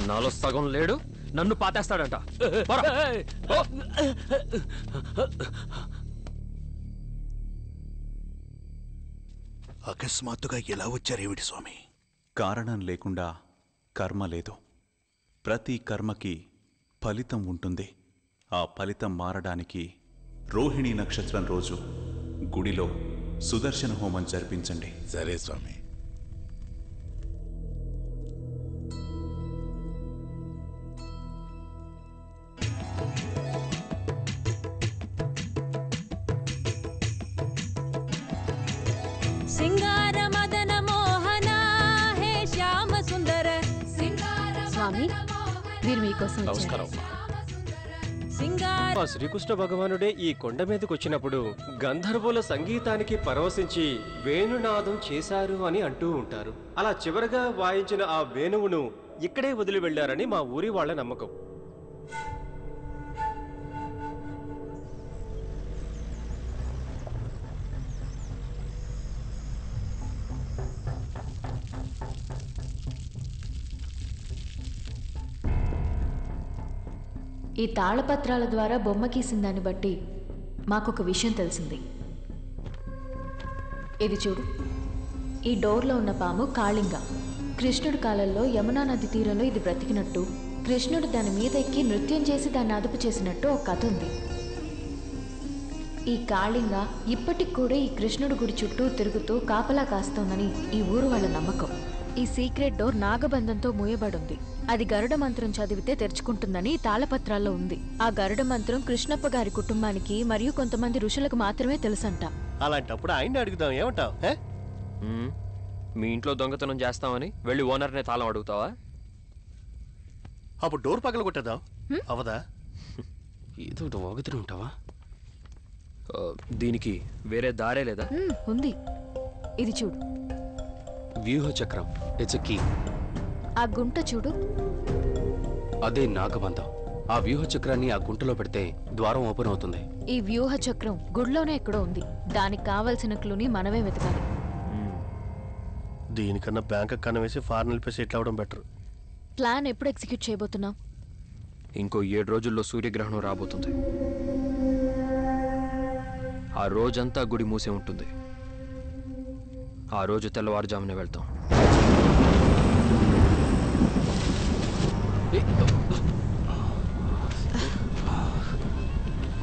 నాలో సగం లేడు, నన్ను పాతేస్తాడంట. అకస్మాత్తుగా ఎలా వచ్చారేమిటి స్వామి? కారణం లేకుండా కర్మ లేదు. ప్రతి కర్మకి ఫలితం ఉంటుంది. ఆ ఫలితం మారడానికి రోహిణీ నక్షత్రం రోజు గుడిలో సుదర్శన హోమం జరిపించండి. సరే స్వామి. సింగార మదన మోహన హే శ్యామ సుందర. స్వామి, వీరు మీకోసం నమస్కారం. శ్రీకృష్ణ భగవానుడే ఈ కొండ మీదకి వచ్చినప్పుడు గంధర్వుల సంగీతానికి పరవశించి వేణునాదం చేశారు అని అంటూ ఉంటారు. అలా చివరగా వాయించిన ఆ వేణువును ఇక్కడే వదిలి వెళ్లారని మా ఊరి వాళ్ళ నమ్మకం. ఈ తాళపత్రాల ద్వారా బొమ్మ గీసిన దాన్ని బట్టి మాకొక విషయం తెలిసింది. ఇది చూడు, ఈ డోర్లో ఉన్న పాము కాళింగ. కృష్ణుడి కాలంలో యమునా నది తీరంలో ఇది బ్రతికినట్టు, కృష్ణుడు దాని మీద ఎక్కి నృత్యం చేసి దాన్ని అదుపు చేసినట్టు ఒక కథ ఉంది. ఈ కాళింగ ఇప్పటికి కూడా ఈ కృష్ణుడి గుడి చుట్టూ తిరుగుతూ కాపలా కాస్తోందని ఈ ఊరు వాళ్ళ నమ్మకం. ఈ సీక్రెట్ డోర్ నాగబంధంతో మూయబడుంది. అది గరుడ మంత్రం చదివితే తెరుచుకుంటుందని తాళపత్రాల్లో ఉంది. ఆ గరుడ మంత్రం కృష్ణప్ప గారి కుటుంబానికి మరియు కొంతమంది ఋషులకు మాత్రమే తెలుసంట. అలాంటప్పుడు ఆయన అడుగుదాం, ఏమంటావు? మీ ఇంట్లో దొంగతనం చేస్తామని వెళ్ళి ఓనర్నే తాళం అడుగుతావా? అప్పుడు డోర్ పగల కొట్టేద్దాం, అవదా? ఏదో వాగుతూ ఉంటావా? దీనికి వేరే దారే లేదా? ఉంది, ఇది చూడు. వ్యూహ చక్రం, ఇట్స్ ఎ కీ. ఆ గుంట చూడు, అదే నాగబంధం. ఆ వ్యూహ చక్రాన్ని ఆ గుంటలో పెడితే ద్వారం ఓపెన్ అవుతుంది. ఈ వ్యూహ చక్రం గుడిలోనే ఎక్కడో ఉంది. దానికి కావలసిన క్లూని మనమే వెతకాలి. దీనికన్నా బ్యాంక్ కన్నా వేసి ఫారెన్ వెళ్ళిపోయి సెటిల్ అవ్వడం బెటర్. ప్లాన్ ఎప్పుడు ఎగ్జిక్యూట్ చేయబోతున్నాం? ఇంకో 7 రోజుల్లో సూర్యగ్రహణం రాబోతుంది. ఆ రోజంతా గుడి మూసే ఉంటుంది. ఆ రోజు తెల్లవారుజామునే వెళ్తాం.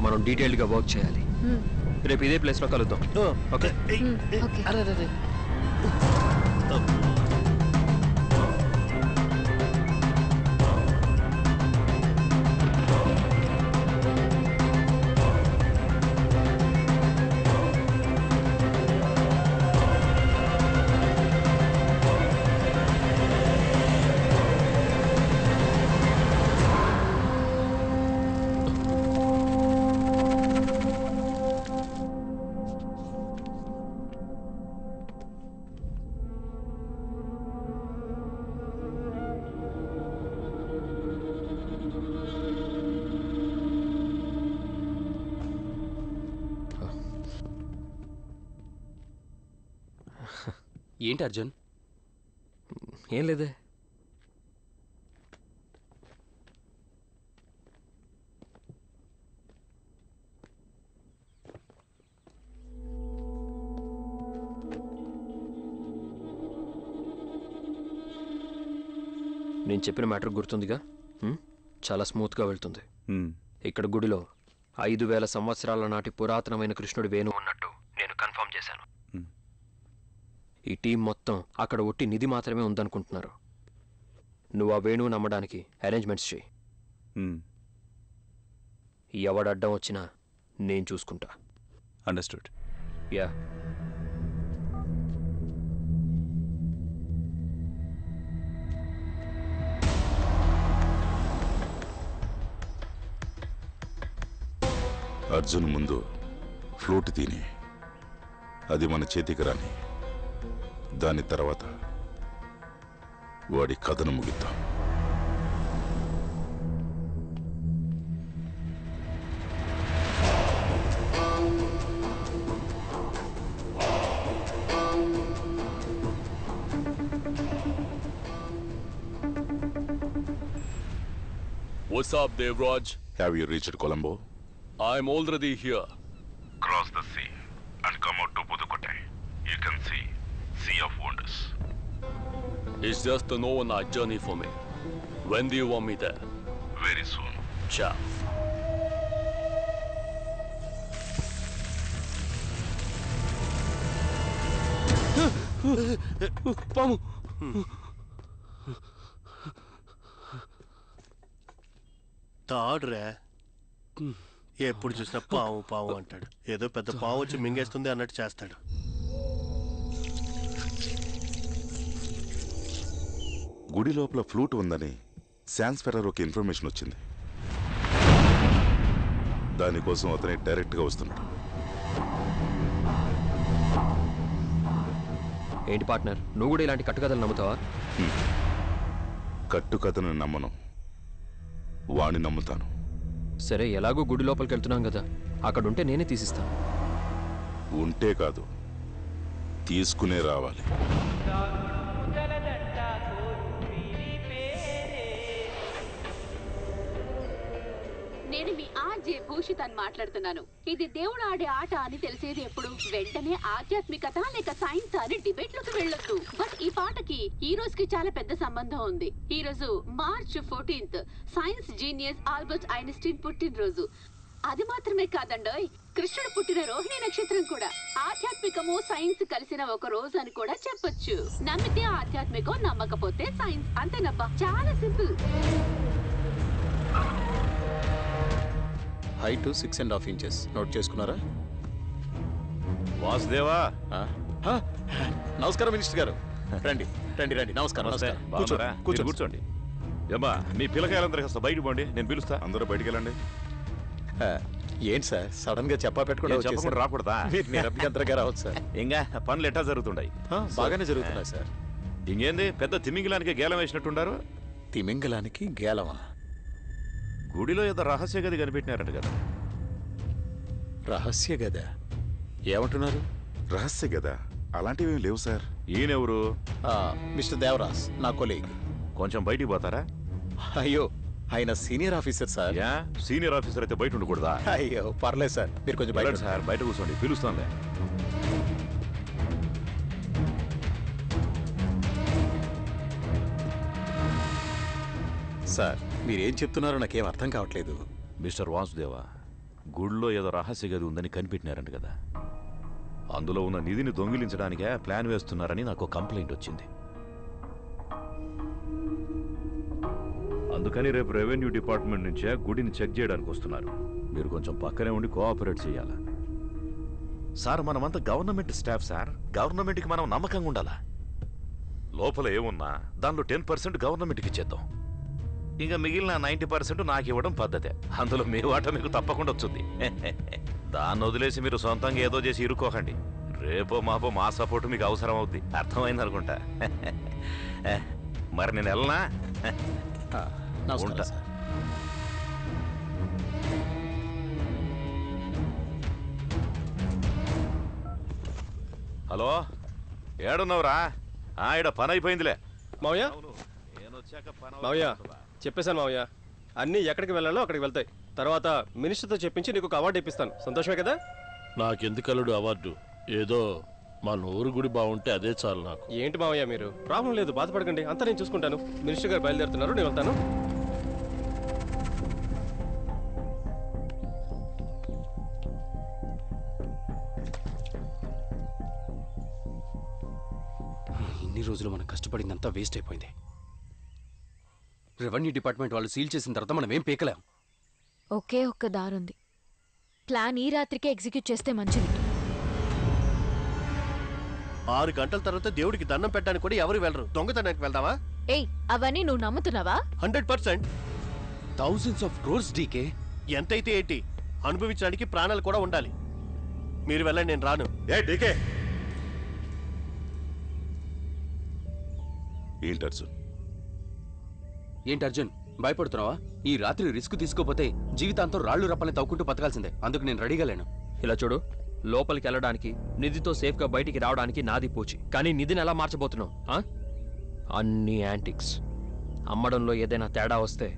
మనం డీటెయిల్డ్గా వర్క్ చేయాలి. రేపు ఇదే ప్లేస్లో కలుద్దాం. ఓకే? ఏంటి అర్జున్? ఏం లేదే. నేను చెప్పిన మ్యాటర్ గుర్తుందిగా? చాలా స్మూత్గా వెళ్తుంది. ఇక్కడ గుడిలో 5000 సంవత్సరాల నాటి పురాతనమైన కృష్ణుడి వేణు ఉన్నట్టు నేను కన్ఫర్మ్ చేశాను. ఈ టీం మొత్తం అక్కడ ఒట్టి నిధి మాత్రమే ఉందనుకుంటున్నారు. నువ్వు ఆ వేణువు నమ్మడానికి అరేంజ్మెంట్స్ చేయి. ఎవడడ్డం వచ్చినా నేను చూసుకుంటా. అండర్స్టూడ్. యా. అర్జున్ ముందు ఫ్లూట్ తిని అది మన చేతికి రాని, దాని తర్వాత వాడి కథను ముగిద్దాం. What's up, Devraj? Have you reached Colombo? I'm already here. Cross the sea and come out to Pudukkottai. You can see Sea of Wonders. It's just an overnight journey for me. When do you want me there? Very soon. Ciao. పాము. తాడురా. ఎప్పుడు చూసినా పావు పావు అంటాడు. ఏదో పెద్ద పావు వచ్చి మింగేస్తుంది అన్నట్టు చేస్తాడు. గుడి లోపల ఫ్లూట్ ఉందని శాన్స్ ఫెర్రరోకి ఇన్ఫర్మేషన్ వచ్చింది. దానికోసం అతనే డైరెక్ట్గా వస్తున్నాడు. ఏంటి పార్ట్నర్, నువ్వు కూడా ఇలాంటి కట్టుకథలు నమ్ముతావా? కట్టుకథను నమ్మను, వాణ్ణి నమ్ముతాను. సరే, ఎలాగో గుడి లోపలికి వెళ్తున్నాం కదా, అక్కడుంటే నేనే తీసిస్తాను. ఉంటే కాదు, తీసుకునే రావాలి. నేను మీ ఆర్జే భూషిత్ అని మాట్లాడుతున్నాను. ఇది దేవుడు ఆడే ఆట అని తెలిసేది ఎప్పుడు? వెంటనే ఆధ్యాత్మికత లేక సైన్స్ అని డిబేట్ లోకి వెళ్ళొద్దు. బట్ ఈ పాటకి ఈ రోజుకి చాలా పెద్ద సంబంధం ఉంది. ఈ రోజు March 14th science genius Albert Einstein పుట్టినరోజు. అది మాత్రమే కాదండోయ్, కృష్ణుడు పుట్టిన రోహిణి నక్షత్రం కూడా. ఆధ్యాత్మికము సైన్స్ కలిసిన ఒక రోజు అని కూడా చెప్పొచ్చు. నమ్మితే ఆధ్యాత్మికం, నమ్మకపోతే సైన్స్. అంతేనబ్బా, చాలా సింపుల్. Height 6.5 inches. నోట్ చేసుకున్నారా? వాసుదేవా. నమస్కారం మినిస్టర్ గారు. రండి రండి రండి. నమస్కారం. కూర్చోండి. ఏమ్మా, మీ పిల్లకాయలందరూ కాస్త బయట పోండి, నేను పిలుస్తా. అందరూ బయటికి వెళ్ళండి. ఏంటి సార్, సడన్ గా చెప్పకుండా రాకూడదా? నిరభ్యంతరంగా రావచ్చు సార్. ఇంకా పనులు ఎట్టా జరుగుతుంటాయి? బాగానే జరుగుతున్నాయి సార్. ఇంకేంది, పెద్ద తిమింగిలానికి గేలం వేసినట్టుండారు. తిమింగలానికి గేలమా? గుడిలో ఏదో రహస్య గది కనిపెట్టినారట కదా. రహస్య గద? ఏమంటున్నారు? రహస్య గద అలాంటివి ఏం లేవు సార్. ఈయనెవరు? మిస్టర్ దేవరాజ్, నా కొలీగ్. కొంచెం బయటికి పోతారా? అయ్యో, ఆయన senior officer sir. Senior officer అయితే బయట ఉండకూడదా? అయ్యో పర్లేదు సార్, మీరు కొంచెం బయట సార్. బయట కూర్చోండి, పిలుస్తానులే. సార్, మీరేం చెప్తున్నారో నాకేం అర్థం కావట్లేదు. మిస్టర్ వాసుదేవా, గుడిలో ఏదో రహస్య గది ఉందని కనిపెట్టినారంట కదా. అందులో ఉన్న నిధిని దొంగిలించడానికే ప్లాన్ వేస్తున్నారని నాకు కంప్లైంట్ వచ్చింది. అందుకని రేపు రెవెన్యూ డిపార్ట్మెంట్ నుంచే గుడిని చెక్ చేయడానికి వస్తున్నారు. మీరు కొంచెం పక్కనే ఉండి కోఆపరేట్ చేయాలా. సార్, మనమంతా గవర్నమెంట్ స్టాఫ్ సార్. గవర్నమెంట్కి మనం నమ్మకంగా ఉండాలా. లోపల ఏమున్నా దానిలో 10% గవర్నమెంట్కి ఇచ్చేద్దాం. ఇంకా మిగిలిన 90% నాకు ఇవ్వడం పద్ధతే. అందులో మీ వాట మీకు తప్పకుండా వచ్చింది. దాన్ని వదిలేసి మీరు సొంతంగా ఏదో చేసి ఇరుక్కోకండి. రేపో మాపో మా సపోర్ట్ మీకు అవసరం అవుద్ది. అర్థమైంది అనుకుంటా. మరి నేను వెళ్ళనా? ఉంటా. హలో, ఏడున్నావురా? ఈడ పని అయిపోయిందిలే. మావయ్య మావయ్య చెప్పేశాను మావయ్య, అన్నీ ఎక్కడికి వెళ్ళాలో అక్కడికి వెళ్తాయి. తర్వాత మినిస్టర్తో చెప్పించి నీకు ఒక అవార్డు ఇప్పిస్తాను. సంతోషమే కదా? నాకెందుకల్లుడు అవార్డు? ఏదో మా నూరు గుడి బాగుంటే అదే చాలు నాకు. ఏంటి మావయ్య మీరు? ప్రాబ్లం లేదు, బాధపడకండి, అంతా నేను చూసుకుంటాను. మినిస్టర్ గారు బయలుదేరుతున్నారు, నేను వెళ్తాను. ఇన్ని రోజులు మనం కష్టపడిందంతా వేస్ట్ అయిపోయింది. రెవెన్యూ డిపార్ట్మెంట్ వాళ్ళు సీల్ చేసిన తర్వాత మనం ఏం పీకలేం. ఒకే ఒక్క దారుంది. ప్లాన్ ఈ రాత్రికే ఎగ్జిక్యూట్ చేస్తే మంచిది. 6 గంటల తర్వాత దేవుడికి దండం పెట్టడానికి కూడా ఎవరు వెళ్ళరు. దొంగతనానికి వెళ్దామా? ఏయ్, అవన్నీ నువ్వు నమ్ముతున్నావా? 100%. Thousands of crores DK. ఎంతైతే ఏంటి, అనుభవించడానికి ప్రాణాలు కూడా ఉండాలి. మీరు వెళ్ళండి, నేను రాను. డీకే ఏంటి అర్జున్? ఏంటి అర్జున్, భయపడుతున్నావా? ఈ రాత్రి రిస్క్ తీసుకోపోతే జీవితాంతం రాళ్లు రప్పని తవ్వుకుంటూ బతకాల్సిందే. అందుకు నేను రెడీగా లేను. ఇలా చూడు, లోపలికి వెళ్ళడానికి, నిధితో సేఫ్గా బయటికి రావడానికి నాది పూచి. కానీ నిధిని ఎలా మార్చబోతున్నావు? అన్ని యాంటిక్స్. అమ్మడంలో ఏదైనా తేడా వస్తే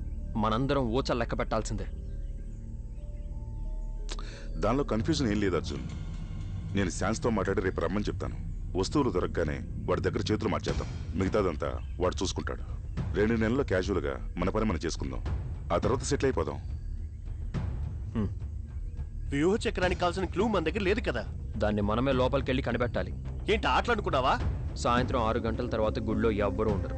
మనందరం ఊచలు లెక్క పెట్టాల్సిందే. దానిలో కన్ఫ్యూజన్ ఏం లేదు అర్జున్. నేను శాన్స్తో మాట్లాడి రేపు రమ్మని చెప్తాను. వస్తువులు దొరకగానే వాడి దగ్గర చేతులు మార్చేద్దాం. మిగతాదంతా వాడు చూసుకుంటాడు. 2 నెలల్లో క్యాజువల్గా మన పని మనం చేసుకుందాం. ఆ తర్వాత సెటిల్ అయిపోదాం. వ్యూహ చక్రానికి కావాల్సిన క్లూ మన దగ్గర లేదు కదా. దాన్ని మనమే లోపలికి వెళ్ళి కనిపెట్టాలి. ఏంటి ఆటలాడుకున్నావా? సాయంత్రం 6 గంటల తర్వాత గుడిలో ఎవ్వరూ ఉండరు.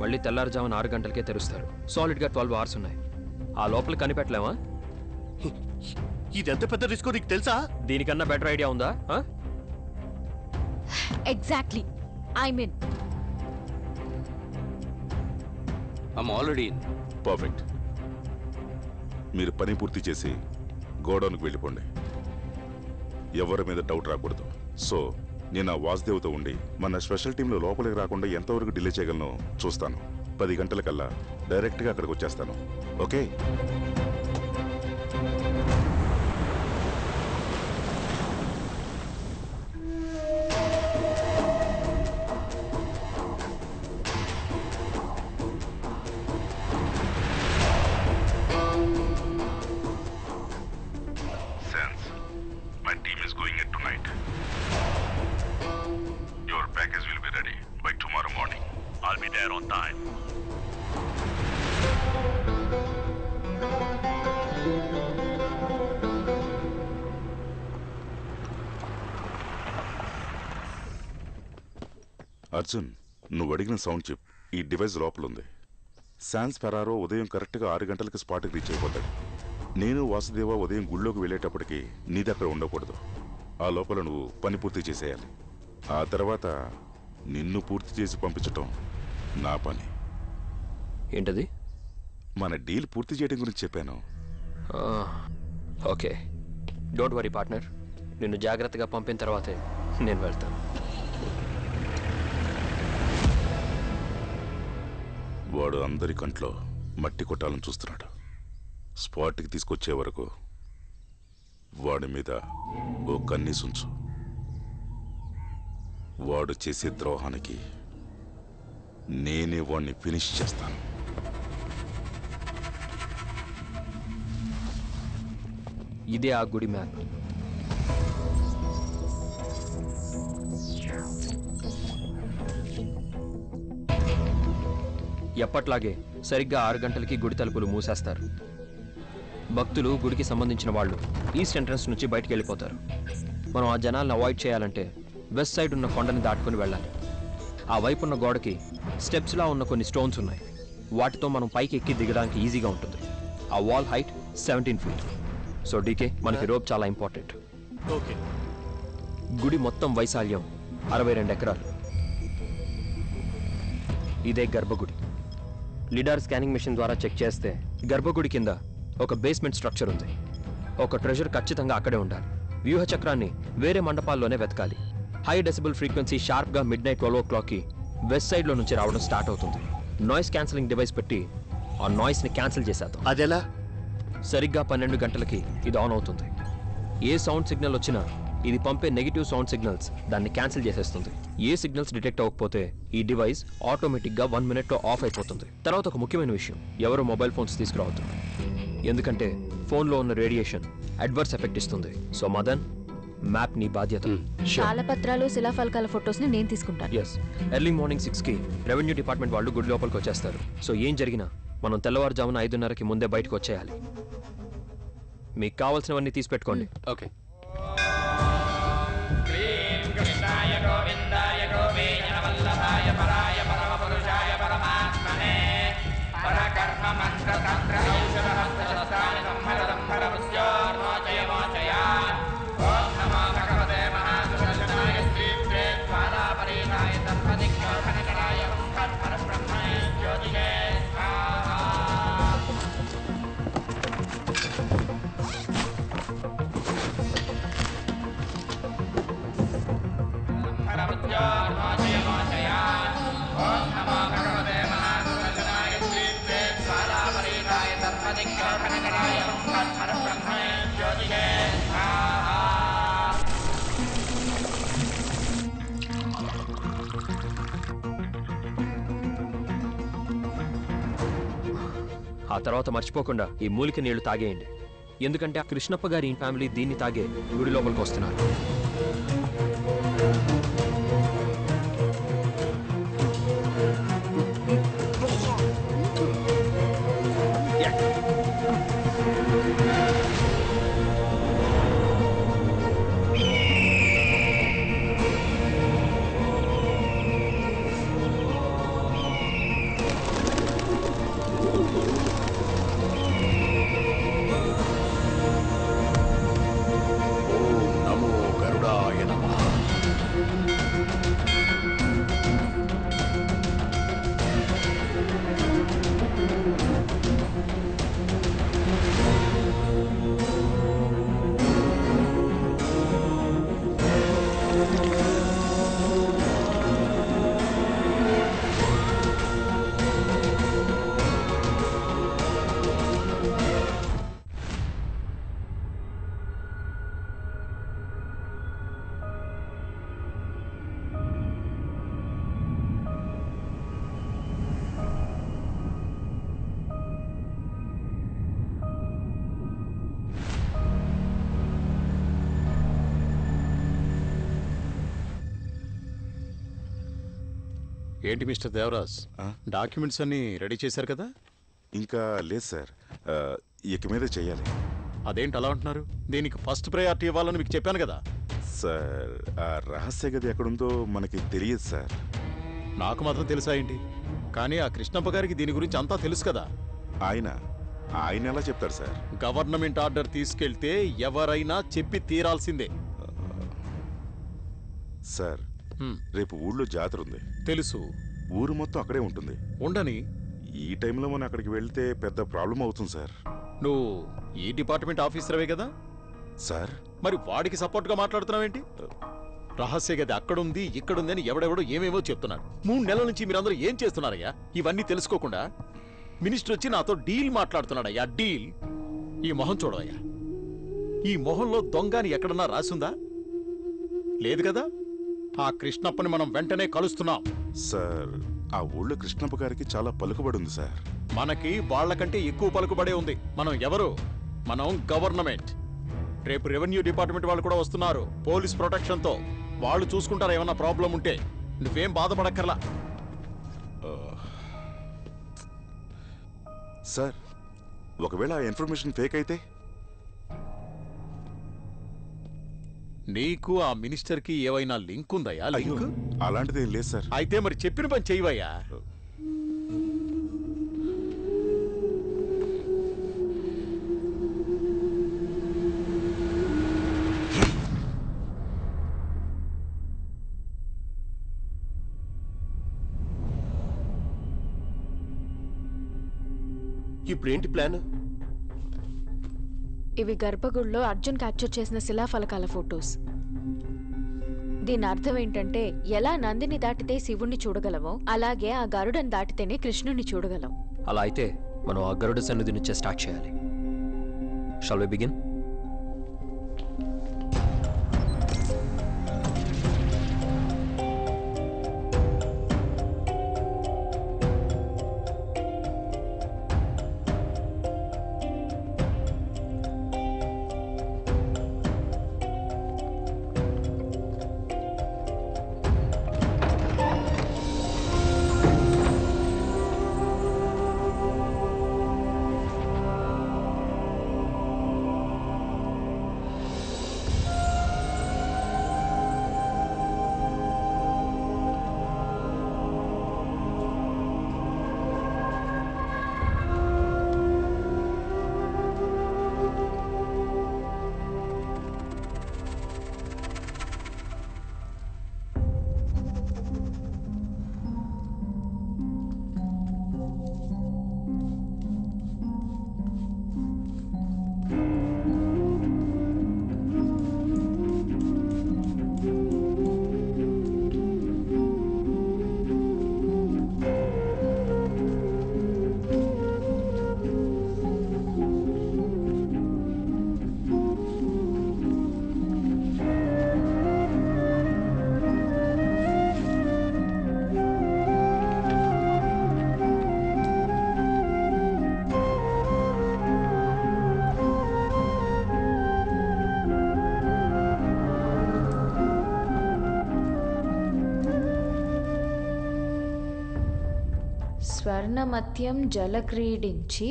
మళ్ళీ తెల్లారుజామున 6 గంటలకే తెరుస్తారు. సాలిడ్గా 12 అవర్స్ ఉన్నాయి. ఆ లోపల కనిపెట్టలేమా? ఇదెంత పెద్ద రిస్క్ నీకు తెలుసా? దీనికన్నా బెటర్ ఐడియా ఉందా? Exactly, I mean I'm already perfect. మీరు పని పూర్తి చేసి గోడౌన్కి వెళ్ళిపోండి. ఎవరి మీద డౌట్ రాకూడదు. సో నేను ఆ వాసుదేవ్తో ఉండి మన స్పెషల్ టీంలో లోపలికి రాకుండా ఎంతవరకు డిలే చేయగలను చూస్తాను. 10 గంటలకల్లా డైరెక్ట్గా అక్కడికి వచ్చేస్తాను. Okay? My team is going in tonight. Your package will be ready by tomorrow morning. I'll be there on time. Arjun, నువ్వు అడిగిన సౌండ్ చిప్ ఈ డివైస్ లోపల ఉంది. శాన్స్ ఫెరారో ఉదయం కరెక్ట్గా 6 గంటలకి స్పాట్కి రీచ్ అయిపోతాడు. నేను వాసుదేవ ఉదయం గుళ్ళోకి వెళ్ళేటప్పటికి నీది అక్కడ ఉండకూడదు. ఆ లోపల నువ్వు పని పూర్తి చేసేయాలి. ఆ తర్వాత నిన్ను పూర్తి చేసి పంపించటం నా పని. ఏంటది? మన డీల్ పూర్తి చేయడం గురించి చెప్పాను. Okay, don't worry partner. నిన్ను జాగ్రత్తగా పంపిన తర్వాతే నేను వెళ్తాను. వాడు అందరి కంట్లో మట్టి కొట్టాలని చూస్తున్నాడు. స్పాట్కి తీసుకొచ్చే వరకు వాడి మీద ఓ కన్నీసుంచు. వాడు చేసే ద్రోహానికి నేనే వాడిని ఫినిష్ చేస్తాను. ఇదే ఆ గుడి మ్యాప్. ఎప్పట్లాగే సరిగ్గా 6 గంటలకి గుడి తలుపులు మూసేస్తారు. భక్తులు, గుడికి సంబంధించిన వాళ్ళు ఈస్ట్ ఎంట్రన్స్ నుంచి బయటికి వెళ్ళిపోతారు. మనం ఆ జనాలను అవాయిడ్ చేయాలంటే వెస్ట్ సైడ్ ఉన్న కొండని దాటుకుని వెళ్ళాలి. ఆ వైపు ఉన్న గోడకి స్టెప్స్లా ఉన్న కొన్ని స్టోన్స్ ఉన్నాయి. వాటితో మనం పైకి ఎక్కి దిగడానికి ఈజీగా ఉంటుంది. ఆ wall height 17 feet. So DK, మనకి రోప్ చాలా ఇంపార్టెంట్. ఓకే. గుడి మొత్తం వైశాల్యం 62 ఎకరాలు. ఇదే గర్భగుడి. లిడార్ స్కానింగ్ మిషన్ ద్వారా చెక్ చేస్తే గర్భగుడి కింద ఒక బేస్మెంట్ స్ట్రక్చర్ ఉంది. ఒక ట్రెజర్ ఖచ్చితంగా అక్కడే ఉండాలి. వ్యూహ చక్రాన్ని వేరే మండపాల్లోనే వెతకాలి. హై డెసిబుల్ ఫ్రీక్వెన్సీ షార్ప్గా midnight 12 o'clockకి వెస్ట్ సైడ్లో నుంచి రావడం స్టార్ట్ అవుతుంది. నాయిస్ క్యాన్సిలింగ్ డివైస్ పెట్టి ఆ నాయిస్ని క్యాన్సిల్ చేసేద్దాం. అదెలా? సరిగ్గా 12 గంటలకి ఇది ఆన్ అవుతుంది. ఏ సౌండ్ సిగ్నల్ వచ్చినా ఇది పంపే నెగిటివ్ సౌండ్ సిగ్నల్స్ దాన్ని క్యాన్సిల్ చేసేస్తుంది. ఏ సిగ్నల్స్ డిటెక్ట్ అవ్వకపోతే ఈ డివైస్ ఆటోమేటిక్గా 1 minute ఆఫ్ అయిపోతుంది. తర్వాత ఒక ముఖ్యమైన విషయం, ఎవరు మొబైల్ ఫోన్స్ తీసుకురావద్దు, ఎందుకంటే ఫోన్లో ఉన్న రేడియేషన్ అడ్వర్స్ ఎఫెక్ట్ ఇస్తుంది. సో మదన్, మ్యాప్ నీ బాధ్యత. తాళపత్రాలు శిలాఫలకాల ఫొటోస్ని నేను తీసుకుంటాను. ఎస్, ఎర్లీ మార్నింగ్ 6కి రెవెన్యూ డిపార్ట్మెంట్ వాళ్ళు గుడి లోపలికి వచ్చేస్తారు. సో ఏం జరిగినా మనం తెల్లవారుజామున 5:30కి ముందే బయటకు వచ్చేయాలి. మీకు కావాల్సినవన్నీ తీసి పెట్టుకోండి. ఓకే. ఆ తర్వాత మర్చిపోకుండా ఈ మూలిక నీళ్లు తాగేయండి, ఎందుకంటే ఆ కృష్ణప్ప గారి ఫ్యామిలీ దీన్ని తాగే గుడి లోపలికి వస్తున్నారు. ఏంటి మిస్టర్ దేవరాజ్, డాక్యుమెంట్స్ అన్ని రెడీ చేశారు కదా? ఇంకా లేదు సార్, ఇక మీద చెయ్యాలి. అదేంటి అలా అంటున్నారు? దీనికి ఫస్ట్ ప్రయారిటీ ఇవ్వాలని మీకు చెప్పాను కదా. సార్, ఆ రహస్య గది ఎక్కడుందో మనకి తెలియదు సార్. నాకు మాత్రం తెలుసా ఏంటి? కానీ ఆ కృష్ణప్ప గారికి దీని గురించి అంతా తెలుసు కదా. ఆయన ఎలా చెప్తారు సార్? గవర్నమెంట్ ఆర్డర్ తీసుకెళ్తే ఎవరైనా చెప్పి తీరాల్సిందే. సార్, రేపు ఊళ్ళో జాతర ఉంది. తెలుసు. ఊరు మొత్తం అక్కడే ఉంటుంది. ఉండని. ఈ టైంలో మనం అక్కడికి వెళ్తే పెద్ద ప్రాబ్లం అవుతుంది సార్. నువ్వు ఈ డిపార్ట్మెంట్ ఆఫీసర్వే కదా సార్? మరి వాడికి సపోర్ట్గా మాట్లాడుతున్నావేంటి? రహస్య గది అక్కడుంది ఇక్కడుంది అని ఎవడెవడో ఏమేమో చెప్తున్నాడు. 3 నెలల నుంచి మీరందరూ ఏం చేస్తున్నారయ్యా? ఇవన్నీ తెలుసుకోకుండా మినిస్టర్ వచ్చి నాతో డీల్ మాట్లాడుతున్నాడయ్యా, డీల్. ఈ మొహం చూడవయ్యా, ఈ మొహంలో దొంగ అని ఎక్కడన్నా రాసుందా? లేదు కదా. ఆ కృష్ణప్పని మనం వెంటనే కలుస్తున్నాం. సార్, ఆ ఊళ్ళో కృష్ణప్ప గారికి చాలా పలుకుబడి ఉంది సార్. మనకి వాళ్లకంటే ఎక్కువ పలుకుబడే ఉంది. మనం ఎవరు? మనం గవర్నమెంట్. రేపు రెవెన్యూ డిపార్ట్మెంట్ వాళ్ళు కూడా వస్తున్నారు పోలీస్ ప్రొటెక్షన్తో. వాళ్ళు చూసుకుంటారు ఏమన్నా ప్రాబ్లం ఉంటే. నువ్వేం బాధపడక్కర్లా. సార్, ఒకవేళ ఆ ఇన్ఫర్మేషన్ ఫేక్ అయితే? నీకు ఆ మినిస్టర్కి ఏవైనా లింక్ ఉందయ్యా? లింక్ అలాంటిదేం లేదు సార్. అయితే మరి చెప్పిన పని చేయవయ్యా. ఇప్పుడేంటి ప్లాన్? ఇవి గర్భగుడిలో అర్జున్ క్యాప్చర్ చేసిన శిలాఫలకాల ఫొటోస్. దీని అర్థం ఏంటంటే, ఎలా నందిని దాటితే శివుణ్ణి చూడగలమో అలాగే ఆ గరుడని దాటితేనే కృష్ణుని చూడగలం. అలా అయితే మనం ఆ గరుడ సన్నిధి నుంచే స్టార్ట్ చేయాలి. Shall we begin? స్వర్ణమత్యం జలక్రీడించి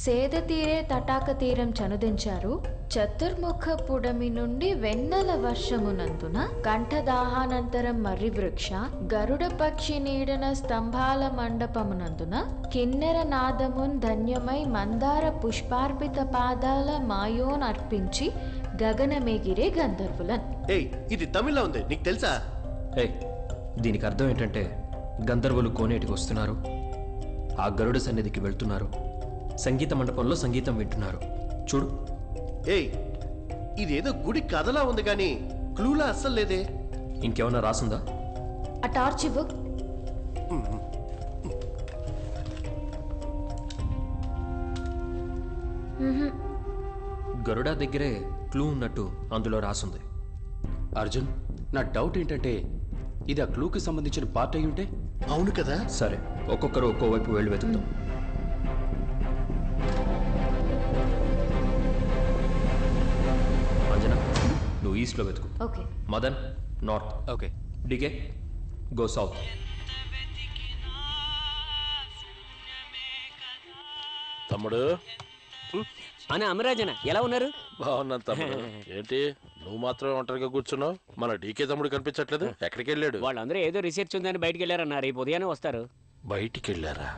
సేద తీరే తటాక తీరం చనుదించారు. చతుర్ముఖ పుడమి నుండి వెన్నెల వర్షమునందున కంఠదాహానంతరం మర్రి వృక్ష గరుడ పక్షి నీడన స్తంభాల మండపమునందున కిన్నెర నాదమున్ ధన్యమై మందార పుష్పార్పిత పాదాల మాయోన్ అర్పించి గగనమేగిరే గంధర్వులన్. ఏయ్, ఇది తమిళ్లో ఉంది, నీకు తెలుసా? దీనికి అర్థం ఏంటంటే గంధర్వులు కోనేటికి వస్తున్నారు, ఆ గరుడ సన్నిధికి వెళ్తున్నారు, సంగీత మండపంలో సంగీతం వింటున్నారు. చూడు. ఏయ్, ఇదేదో గుడి కథలా ఉంది కానీ క్లూలా అస్సలు లేదే. ఇంకేమన్నా రాసుందా? ఆ టార్చ్ ఇవ్వు. గరుడ దగ్గరే క్లూ ఉన్నట్టు అందులో రాసుంది. అర్జున్, నా డౌట్ ఏంటంటే ఇది ఆ క్లూకి సంబంధించిన పార్ట్ అయి ఉంటే? అవును కదా. సరే, ఒక్కొక్కరు ఒక్కో వైపు వెళ్ళి వెతుకుతాం. అంజనా, నువ్వు ఈస్ట్లో వెతుకు. Okay. Madan, north. Okay. DK, go south. తమ్ముడు అనే అమరాజన ఎలా ఉన్నారు? బాగున్నాను తమ్ముడు. ఏంటి నువ్వు మాత్రమే ఒంటరిగా కూర్చున్నావు? మన డీకే తమ్ముడు కనిపించట్లేదు, ఎక్కడికి వెళ్ళాడు? వాళ్ళందరూ ఏదో రీసెర్చ్ ఉందని బయటికి వెళ్ళారన్న, రేపు ఉదయాన్నే వస్తారు. బయటికి వెళ్ళారా?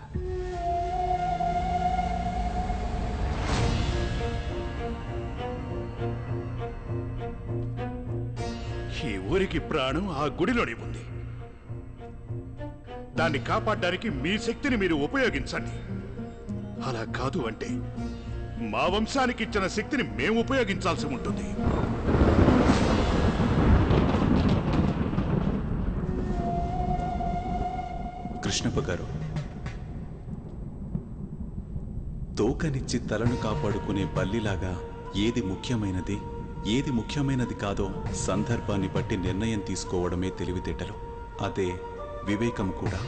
ఈ ఊరికి ప్రాణం ఆ గుడిలోనే ఉంది. దాన్ని కాపాడడానికి మీ శక్తిని మీరు ఉపయోగించండి. అలా కాదు అంటే మా వంశానికి ఇచ్చిన శక్తిని మేము ఉపయోగించాల్సి ఉంటుంది. కృష్ణప్ప గారు, తోకనిచ్చి తలను కాపాడుకునే బల్లిలాగా ఏది ముఖ్యమైనది, ఏది ముఖ్యమైనది కాదో సందర్భాన్ని బట్టి నిర్ణయం తీసుకోవడమే తెలివితేటలు. అదే వివేకం కూడా.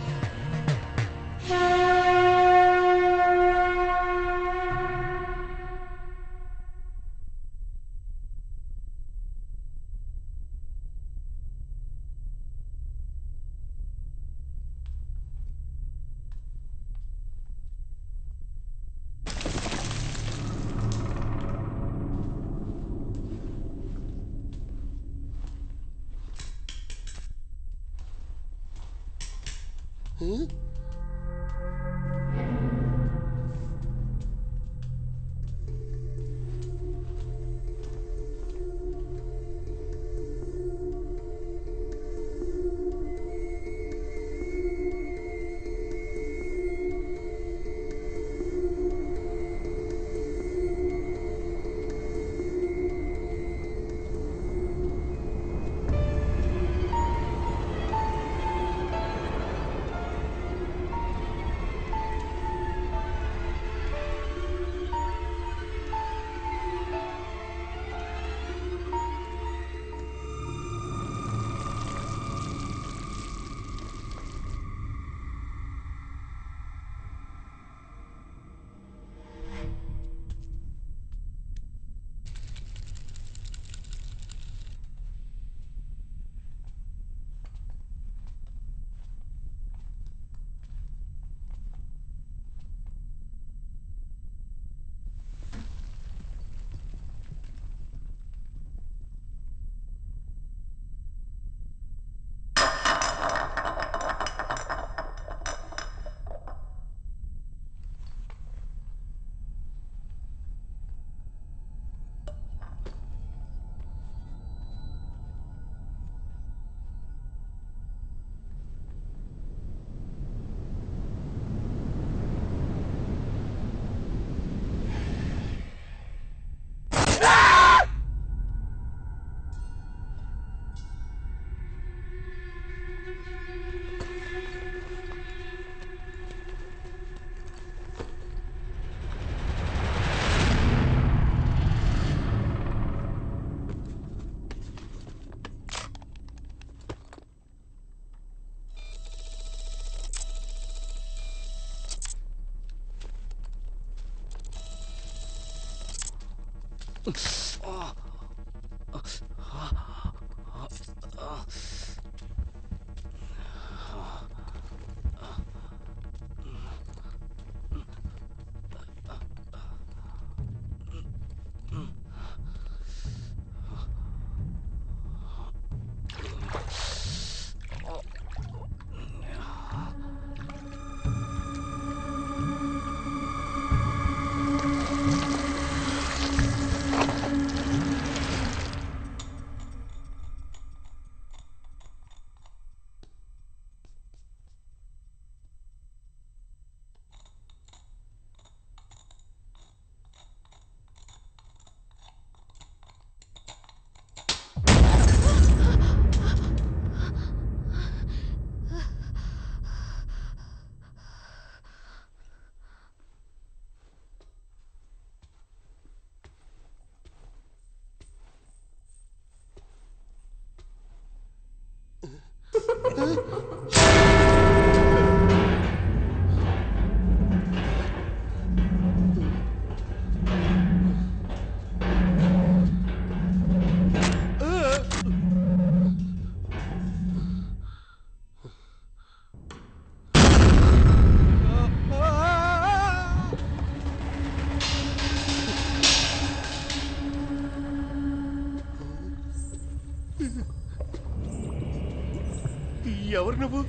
ఎవరు నువ్వు?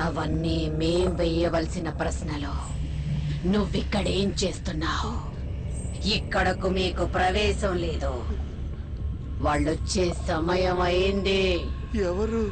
అవన్నీ మేం వెయ్యవలసిన ప్రశ్నలు. నువ్విక్కడేం చేస్తున్నావు? ఇక్కడకు మీకు ప్రవేశం లేదు. వాళ్ళొచ్చే సమయం అయింది. ఎవరు?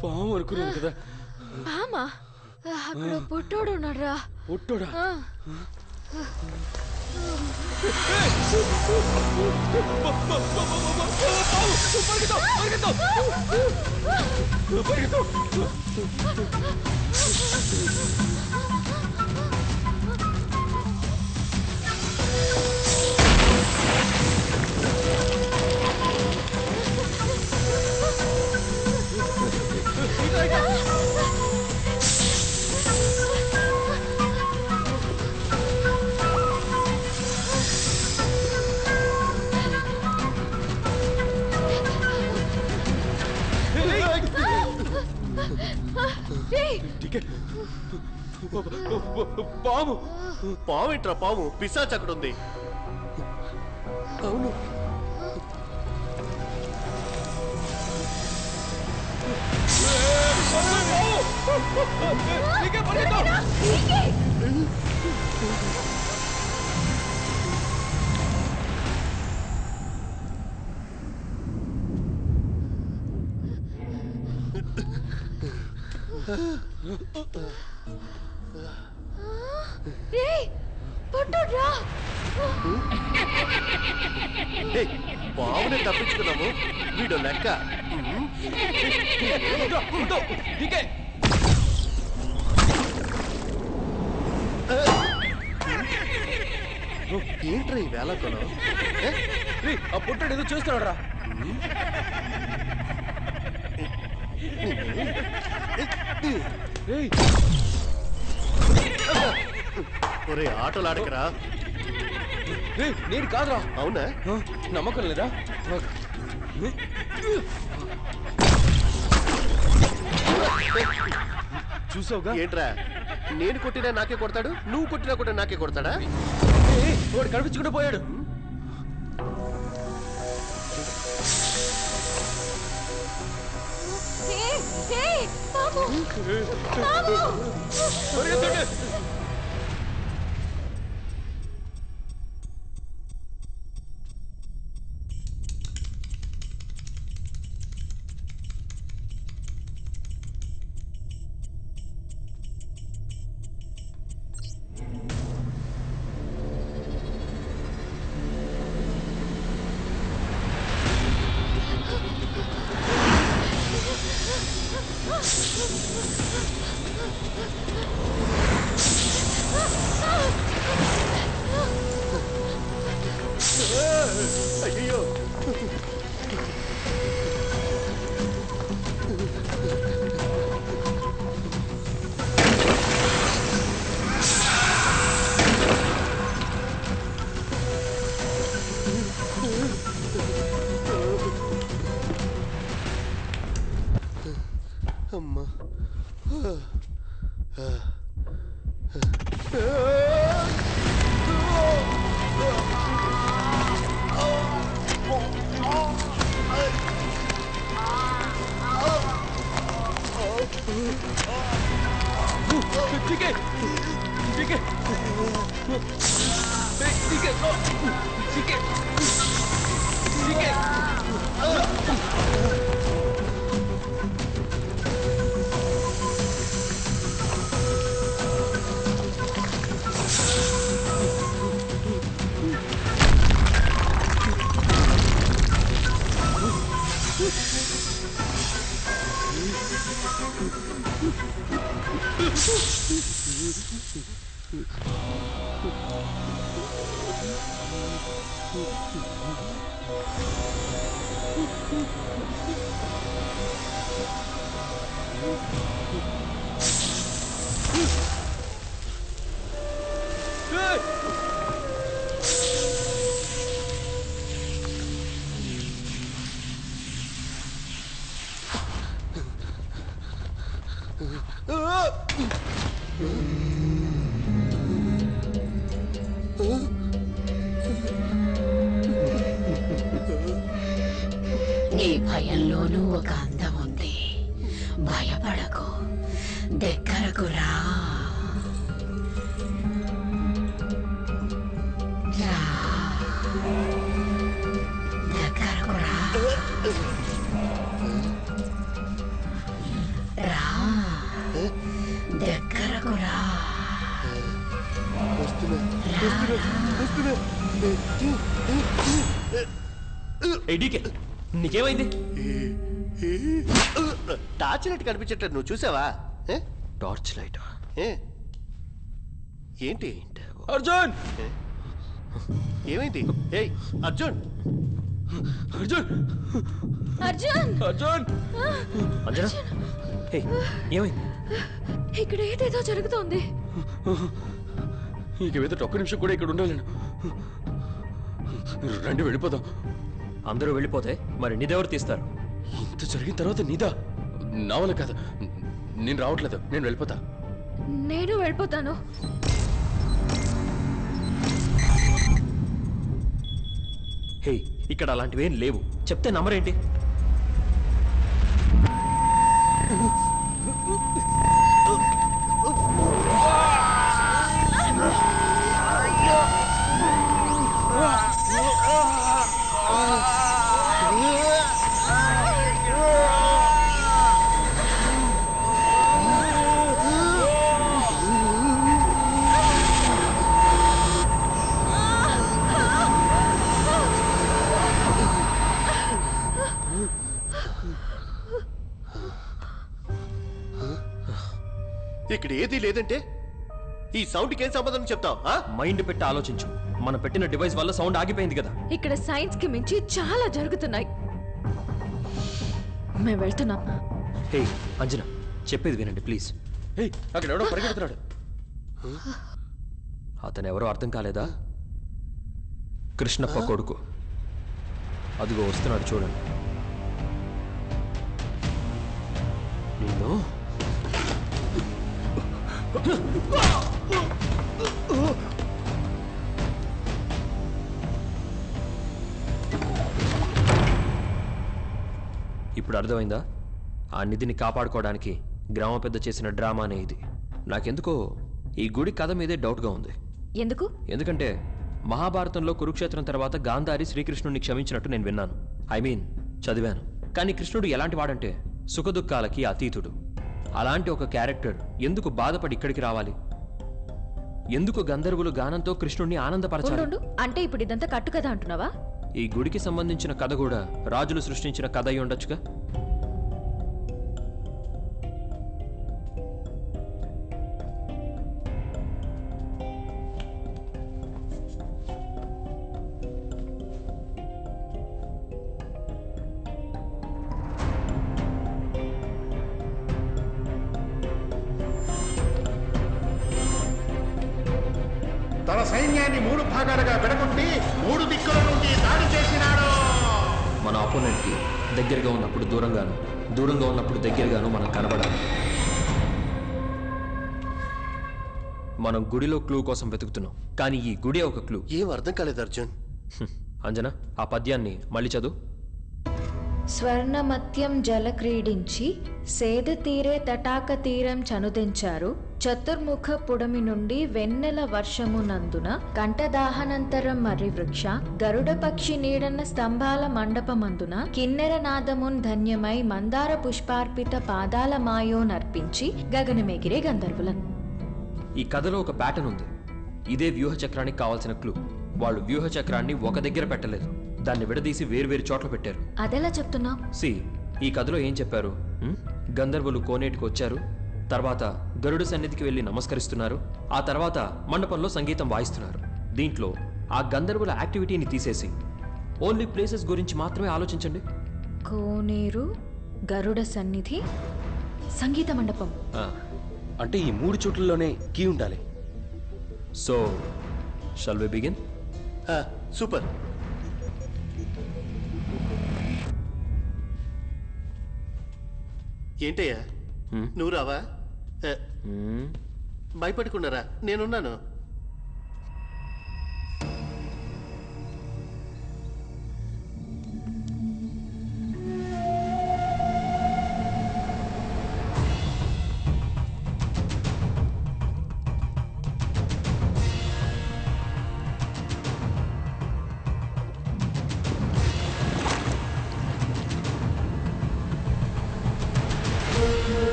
పాము అనుకున్నాను కదా. పామా? అక్కడ పుట్టోడు ఉన్నాడ్రా. పుట్టోడా? పాము పాము ఏంట్రా? పాము పిశాచ్ అక్కడ ఉంది. అవును, పావునే తప్పించుకున్నాము. వీడు లెక్క. ఏంట్రా ఈ వేళ కొనం ఆ పుట్టాడు ఏదో చూస్తున్నాడు రా. ఒరే ఆటోలు ఆడకరా. నేను కాదురా. అవునా? నమ్మకం లేదా? చూసావుగా? ఏంట్రా నేను కొట్టినా నాకే కొడతాడు, నువ్వు కొట్టినా కూడా నాకే కొడతాడా? వాడు కనిపించుకుంటూ పోయాడు. అయ్యో అమ్మా. నీ భయంలోనూ ఒక అందం ఉంది. భయపడకు, దగ్గరకు రా. దగ్గరకు రా. రా, దగ్గరకు రా. డీకే నీకేమైంది? టార్చ్ లైట్ కనిపించట్లేదు, నువ్వు చూసావా? టార్చ్ లైట్ ఏంటి? అర్జున్! ఏమైంది? ఏయ్ అర్జున్! అర్జున్! అర్జున్! అర్జున్! అంజనా, ఏమైంది? ఇక్కడ ఏదేదో జరుగుతోంది. ఇక మీద ఒక్క నిమిషం కూడా ఇక్కడ ఉండాలను. రండి వెళ్ళిపోదాం. అందరూ వెళ్ళిపోతే మరి నీదెవరు తీస్తారు? ఇంత జరిగిన తర్వాత నీదా? నా వల్ల కాదు, నేను రావట్లేదు, నేను వెళ్ళిపోతా. నేను వెళ్ళిపోతాను. హే, ఇక్కడ అలాంటివేం లేవు. చెప్తే నమ్మరేంటి? ఇక్కడ ఏదీ లేదంటే ఈ సౌండ్కి ఏం సంబంధం చెప్తావు? మైండ్ పెట్టి ఆలోచించు. మనం పెట్టిన డివైస్ వల్ల సౌండ్ ఆగిపోయింది కదా. ఇక్కడ సైన్స్ కి మించి చాలా జరుగుతున్నాయి. మేము వెళ్తున్నాం. హే అంజనా, చెప్పేది వినండి ప్లీజ్. హే, అక్కడ ఎవడో పరిగెడుతున్నాడు. అతను ఎవరో అర్థం కాలేదా? కృష్ణప్ప కొడుకు. అదిగో వస్తున్నాడు చూడండి. నేను ఇప్పుడు అర్థమైందా? ఆ నిధిని కాపాడుకోవడానికి గ్రామ పెద్ద చేసిన డ్రామానే ఇది. నాకెందుకో ఈ గుడి కథ మీదే డౌట్గా ఉంది. ఎందుకంటే మహాభారతంలో కురుక్షేత్రం తర్వాత గాంధారి శ్రీకృష్ణుడిని క్షమించినట్టు నేను విన్నాను. చదివాను. కానీ కృష్ణుడు ఎలాంటి వాడంటే సుఖదుఖాలకి అతీతుడు. అలాంటి ఒక క్యారెక్టర్ ఎందుకు బాధపడి ఇక్కడికి రావాలి? ఎందుకు గంధర్వులు గానంతో కృష్ణుడిని ఆనందపరచాలి? అంటే ఇప్పుడు ఇదంతా కట్టు కథ అంటున్నావా? ఈ గుడికి సంబంధించిన కథ కూడా రాజులు సృష్టించిన కథ అయి ఉండొచ్చుగా. తన సైన్యాన్ని 3 భాగాలుగా విడగొట్టి 3 దిక్కుల నుండి దాడి చేసినాడు. మన ఆపోనెంట్కి దగ్గరగా ఉన్నప్పుడు దూరంగాను, దూరంగా ఉన్నప్పుడు దగ్గరగాను మనం కనబడాలి. మనం గుడిలో క్లూ కోసం వెతుకుతున్నాం, కానీ ఈ గుడి ఒక క్లూ. ఏం అర్థం కాలేదు అర్జున్. అంజనా, ఆ పద్యాన్ని మళ్ళీ చదువు. స్వర్ణమత్యం జల క్రీడించి సేద తీరే తటాక తీరం చనుదించారు. చతుర్ముఖ పుడమి నుండి వెన్నెల వర్షమునందున కంఠదాహనంతరం మర్రి వృక్ష గరుడ పక్షి నీడన్న స్తంభాల మండపమందున కిన్నెర నాదమున్ ధన్యమై మందార పుష్పార్పిత పాదాల మాయో నర్పించి గగనమెగిరే గంధర్వులను. ఈ కథలో ఒక ప్యాటర్న్ ఉంది. ఇదే వ్యూహ చక్రానికి కావాల్సిన క్లూ. వాళ్ళు వ్యూహ చక్రాన్ని ఒక దగ్గర పెట్టలేదు, దాన్ని విడదీసి వేరువేరు చోట్ల పెట్టారు. అదెలా చెప్తున్నావు? ఈ కథలో ఏం చెప్పారు? గంధర్వులు కోనేటికి వచ్చారు, తర్వాత గరుడు సన్నిధికి వెళ్ళి నమస్కరిస్తున్నారు, ఆ తర్వాత మండపంలో సంగీతం వాయిస్తున్నారు. దీంట్లో ఆ గంధర్వుల యాక్టివిటీని తీసేసి ఓన్లీ ప్లేసెస్ గురించి మాత్రమే ఆలోచించండి. కోనేరు, గరుడ సన్నిధి, సంగీత మండపం. అంటే ఈ 3 చోట్లలోనే కీ ఉండాలి. So shall we begin? Super. ఏంటయ్యా, నువ్వు రావా? భయపడుకున్నారా? నేనున్నాను.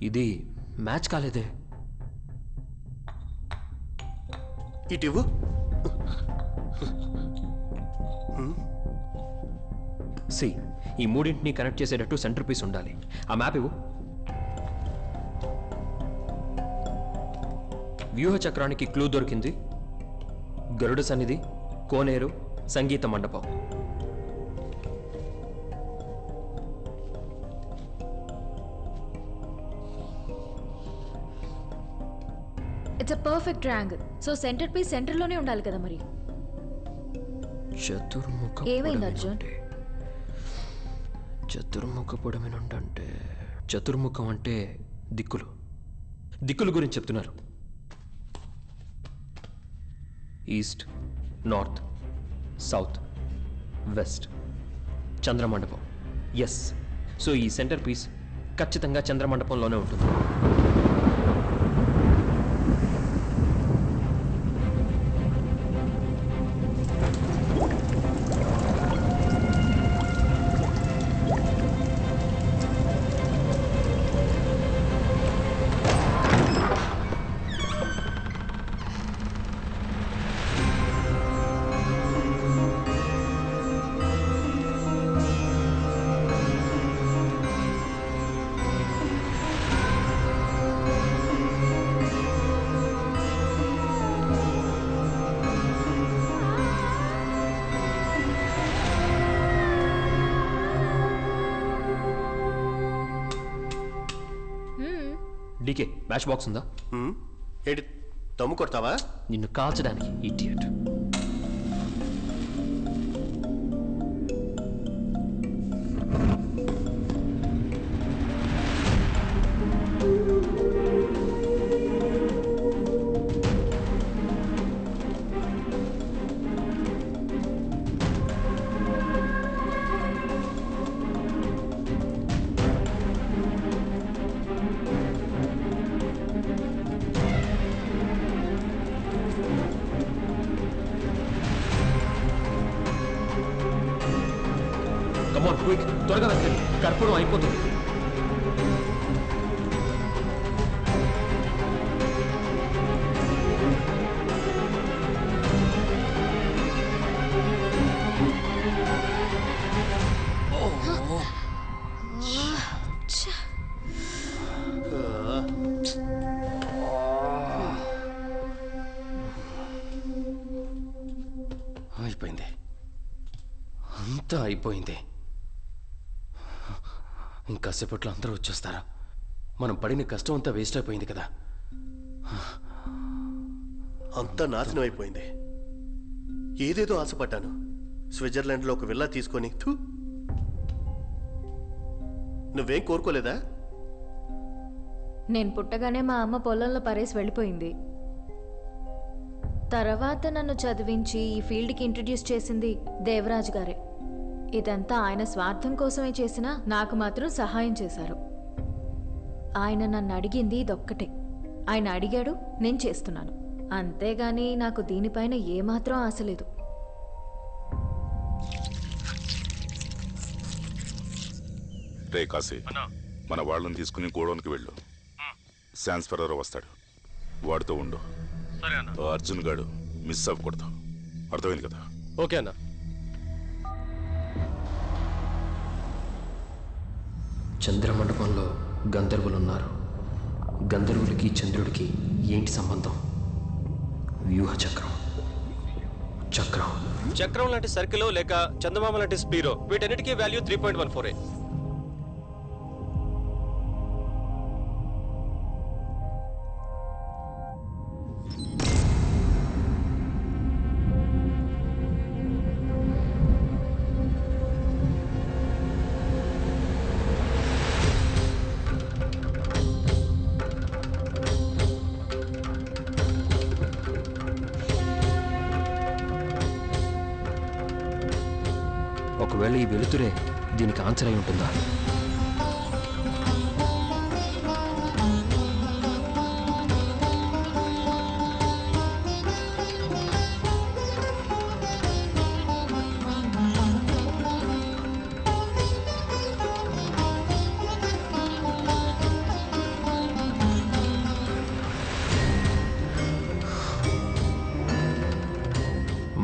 ఇది మ్యాచ్ కాలేదే. ఇటివ్వు. ఈ మూడింటిని కనెక్ట్ చేసేటట్టు సెంటర్ పీస్ ఉండాలి. ఆ మ్యాప్ ఇవ్వు. వ్యూహ చక్రానికి క్లూ దొరికింది. గరుడ సన్నిధి, కోనేరు, సంగీత మండపం. It's a perfect triangle. So centrepiece సెంటర్లోనే ఉండాలి కదా మరి. చతుర్ముఖ ఏమైంది అర్జున్? చతుర్ముఖ పొడమినుండి అంటే చతుర్ముఖం అంటే దిక్కులు. దిక్కుల గురించి చెప్తున్నారు. East, north, south, west. చంద్రమండపం. ఎస్. సో ఈ సెంటర్ పీస్ ఖచ్చితంగా చంద్రమండపంలోనే ఉంటుంది. డీకే మ్యాచ్ బాక్స్ ఉందా? ఏంటి దమ్ము కొడతావా? నిన్ను కాల్చడానికి ఇడియట్. కమాన్ క్విక్, త్వరగా వెళ్ళండి, కర్పూరం అయిపోతుంది. అయిపోయింది, అంతా అయిపోయింది. ఇంకాసేపట్లో అందరూ వచ్చేస్తారా? మనం పడిన కష్టం అంతా వేస్ట్ అయిపోయింది కదా. అంతా నాశనం అయిపోయింది. ఏదేదో ఆశపడ్డాను. స్విట్జర్లాండ్లో ఒక విల్లా తీసుకొని నువ్వేం కోరుకోలేదా? నేను పుట్టగానే మా అమ్మ పొలంలో పరేసి వెళ్ళిపోయింది. తర్వాత నన్ను చదివించి ఈ ఫీల్డ్కి ఇంట్రడ్యూస్ చేసింది దేవరాజ్ గారే. ఇదంతా ఆయన స్వార్థం కోసమే చేసినా నాకు మాత్రం సహాయం చేశారు. ఆయన నన్ను అడిగింది ఇదొక్కటే. ఆయన అడిగాడు, నేను చేస్తున్నాను. అంతేగాని నాకు దీనిపైన ఏమాత్రం ఆశ లేదు. రే కాశీ, మన వాళ్ళని తీసుకుని గోడౌన్కి వెళ్ళు. శాన్స్ ఫెర్రరో వస్తాడు, వాడితో ఉండు. అర్జున్ గాడు మిస్ అవ్వకూడదు, అర్థమైంది కదా? ఓకే అన్న. చంద్రమండపంలో గంధర్వులున్నారు. గంధర్వులకి చంద్రుడికి ఏంటి సంబంధం? వ్యూహ చక్రం. చక్రం చక్రం లాంటి సర్కిల్ లేక చందమామ లాంటి స్పీరో, వీటన్నిటికీ వాల్యూ 3.14. ఒకవేళ ఈ వెలుతురే దీనికి ఆన్సర్ అయి ఉంటుందా?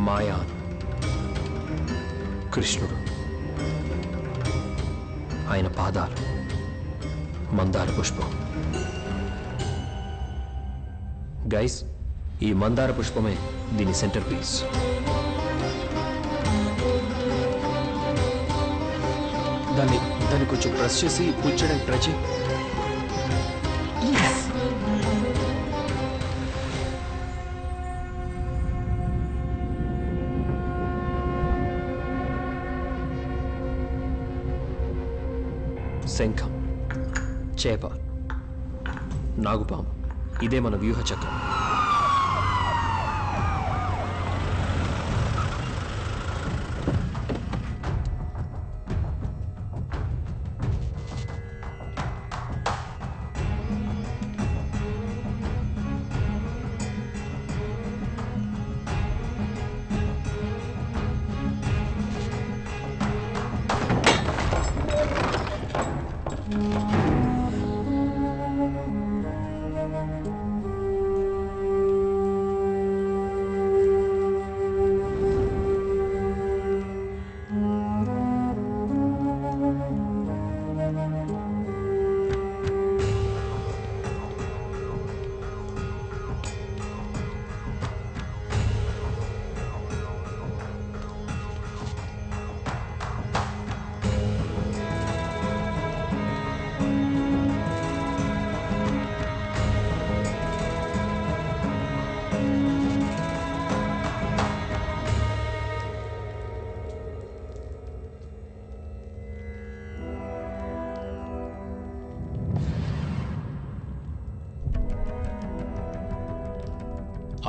మాయా, కృష్ణుడు, ఆయన పాదాలు, మందార పుష్పం. గైస్, ఈ మందార పుష్పమే దీని సెంటర్ పీస్. దాన్ని కొంచెం ప్రెస్ చేసి పూజ చేయడానికి ట్రై చేయి. శంఖం, చేప, నాగుపాము. ఇదే మన వ్యూహ చక్రం.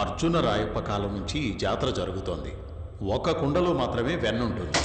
అర్జున రాయప్ప కాలం నుంచి ఈ జాతర జరుగుతోంది. ఒక కుండలో మాత్రమే వెన్నుంటుంది.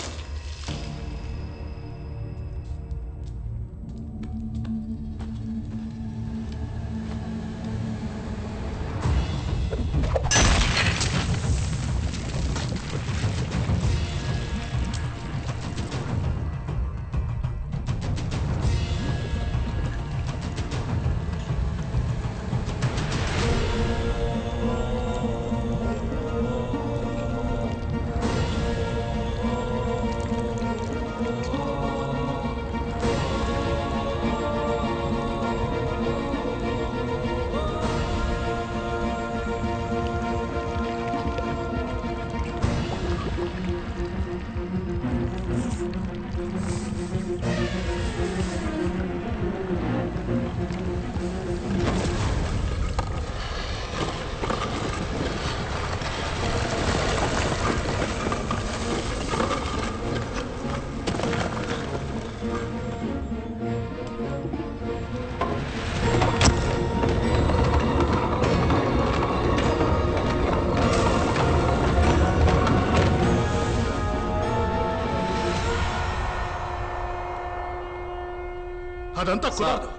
అదంతా కుదరదు.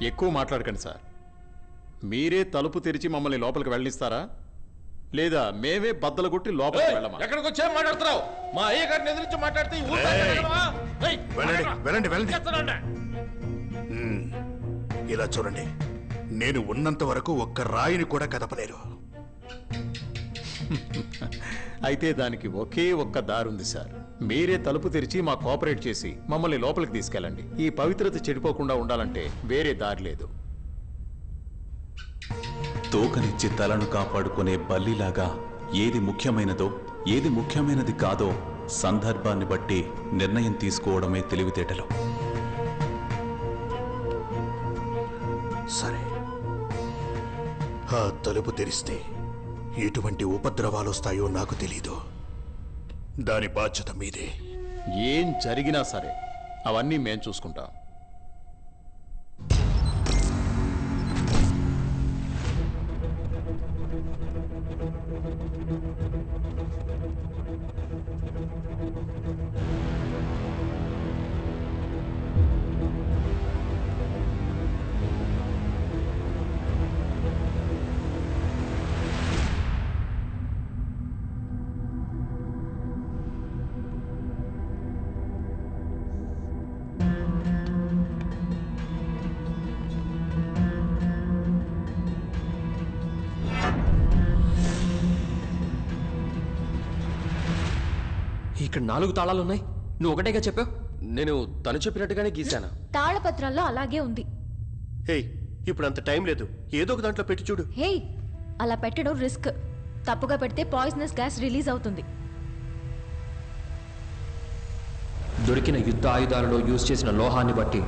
ఎక్కువ మాట్లాడకండి సార్. మీరే తలుపు తెరిచి మమ్మల్ని లోపలికి వెళ్ళిస్తారా, లేదా మేమే బద్దలు కొట్టి లోపలికి వెళ్ళమా? ఎక్కడికి వచ్చే మాట్లాడుతున్నావు? మా అయ్య గారిని ఎదిరించి మాట్లాడితే ఈ ఊరు వెళ్ళండి వెళ్ళండి. ఇలా చూడండి, నేను ఉన్నంత వరకు ఒక్క రాయిని కూడా కదపలేరు. అయితే దానికి ఒకే ఒక్క దారుంది సార్. మీరే తలుపు తెరిచి మా కోఆపరేట్ చేసి మమ్మల్ని లోపలికి తీసుకెళ్ళండి. ఈ పవిత్రత చెడిపోకుండా ఉండాలంటే వేరే దారి లేదు. తోకనిచ్చి తలను కాపాడుకునే బల్లిలాగా ఏది ముఖ్యమైనదో ఏది ముఖ్యమైనది కాదో సందర్భాన్ని బట్టి నిర్ణయం తీసుకోవడమే తెలివితేటలు. సరే, ఆ తలుపు తెరిస్తే ఎటువంటి ఉపద్రవాలు వస్తాయో నాకు తెలీదు. దాని బాధ్యత మీదే. ఏం జరిగినా సరే అవన్నీ మేం చూసుకుంటాం. ఇక్కడ 4 తాళాలు ఉన్నాయి. నువ్వు ఒకటేగా చెప్పావు. నేను తను చెప్పినట్టుగానే గీశాను. తాళపత్రాల్లో అలాగే ఉంది. హే, ఇప్పుడు అంత టైం లేదు. ఏదో ఒక దాంట్లో పెట్టి చూడు. హే, అలా పెట్టడం రిస్క్. తప్పుగా పెడితే పాయిజనస్ గ్యాస్ రిలీజ్ అవుతుంది. దొరికిన యుద్ధ ఆయుధాలలో యూజ్ చేసిన లోహాన్ని బట్టి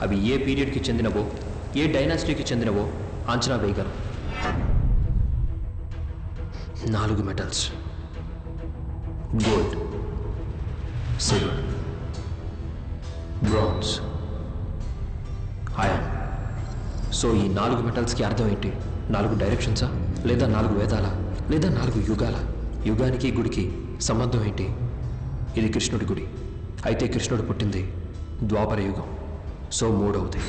అవి ఏ పీరియడ్కి చెందినవో ఏ డైనాసిటీకి చెందినవో అంచనా వేయగలం. 4 metals: gold, silver, bronze, so ఈ 4 మెటల్స్కి అర్థం ఏంటి? 4 డైరెక్షన్సా, లేదా 4 వేదాలా, లేదా 4 యుగాల? యుగానికి గుడికి సంబంధం ఏంటి? ఇది కృష్ణుడి గుడి. అయితే కృష్ణుడు పుట్టింది ద్వాపర యుగం. సో 3వది.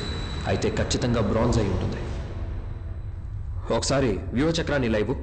అయితే ఖచ్చితంగా బ్రాంజ్ అయి ఉంటుంది. ఒకసారి వ్యూహచక్రాన్ని లైవ్.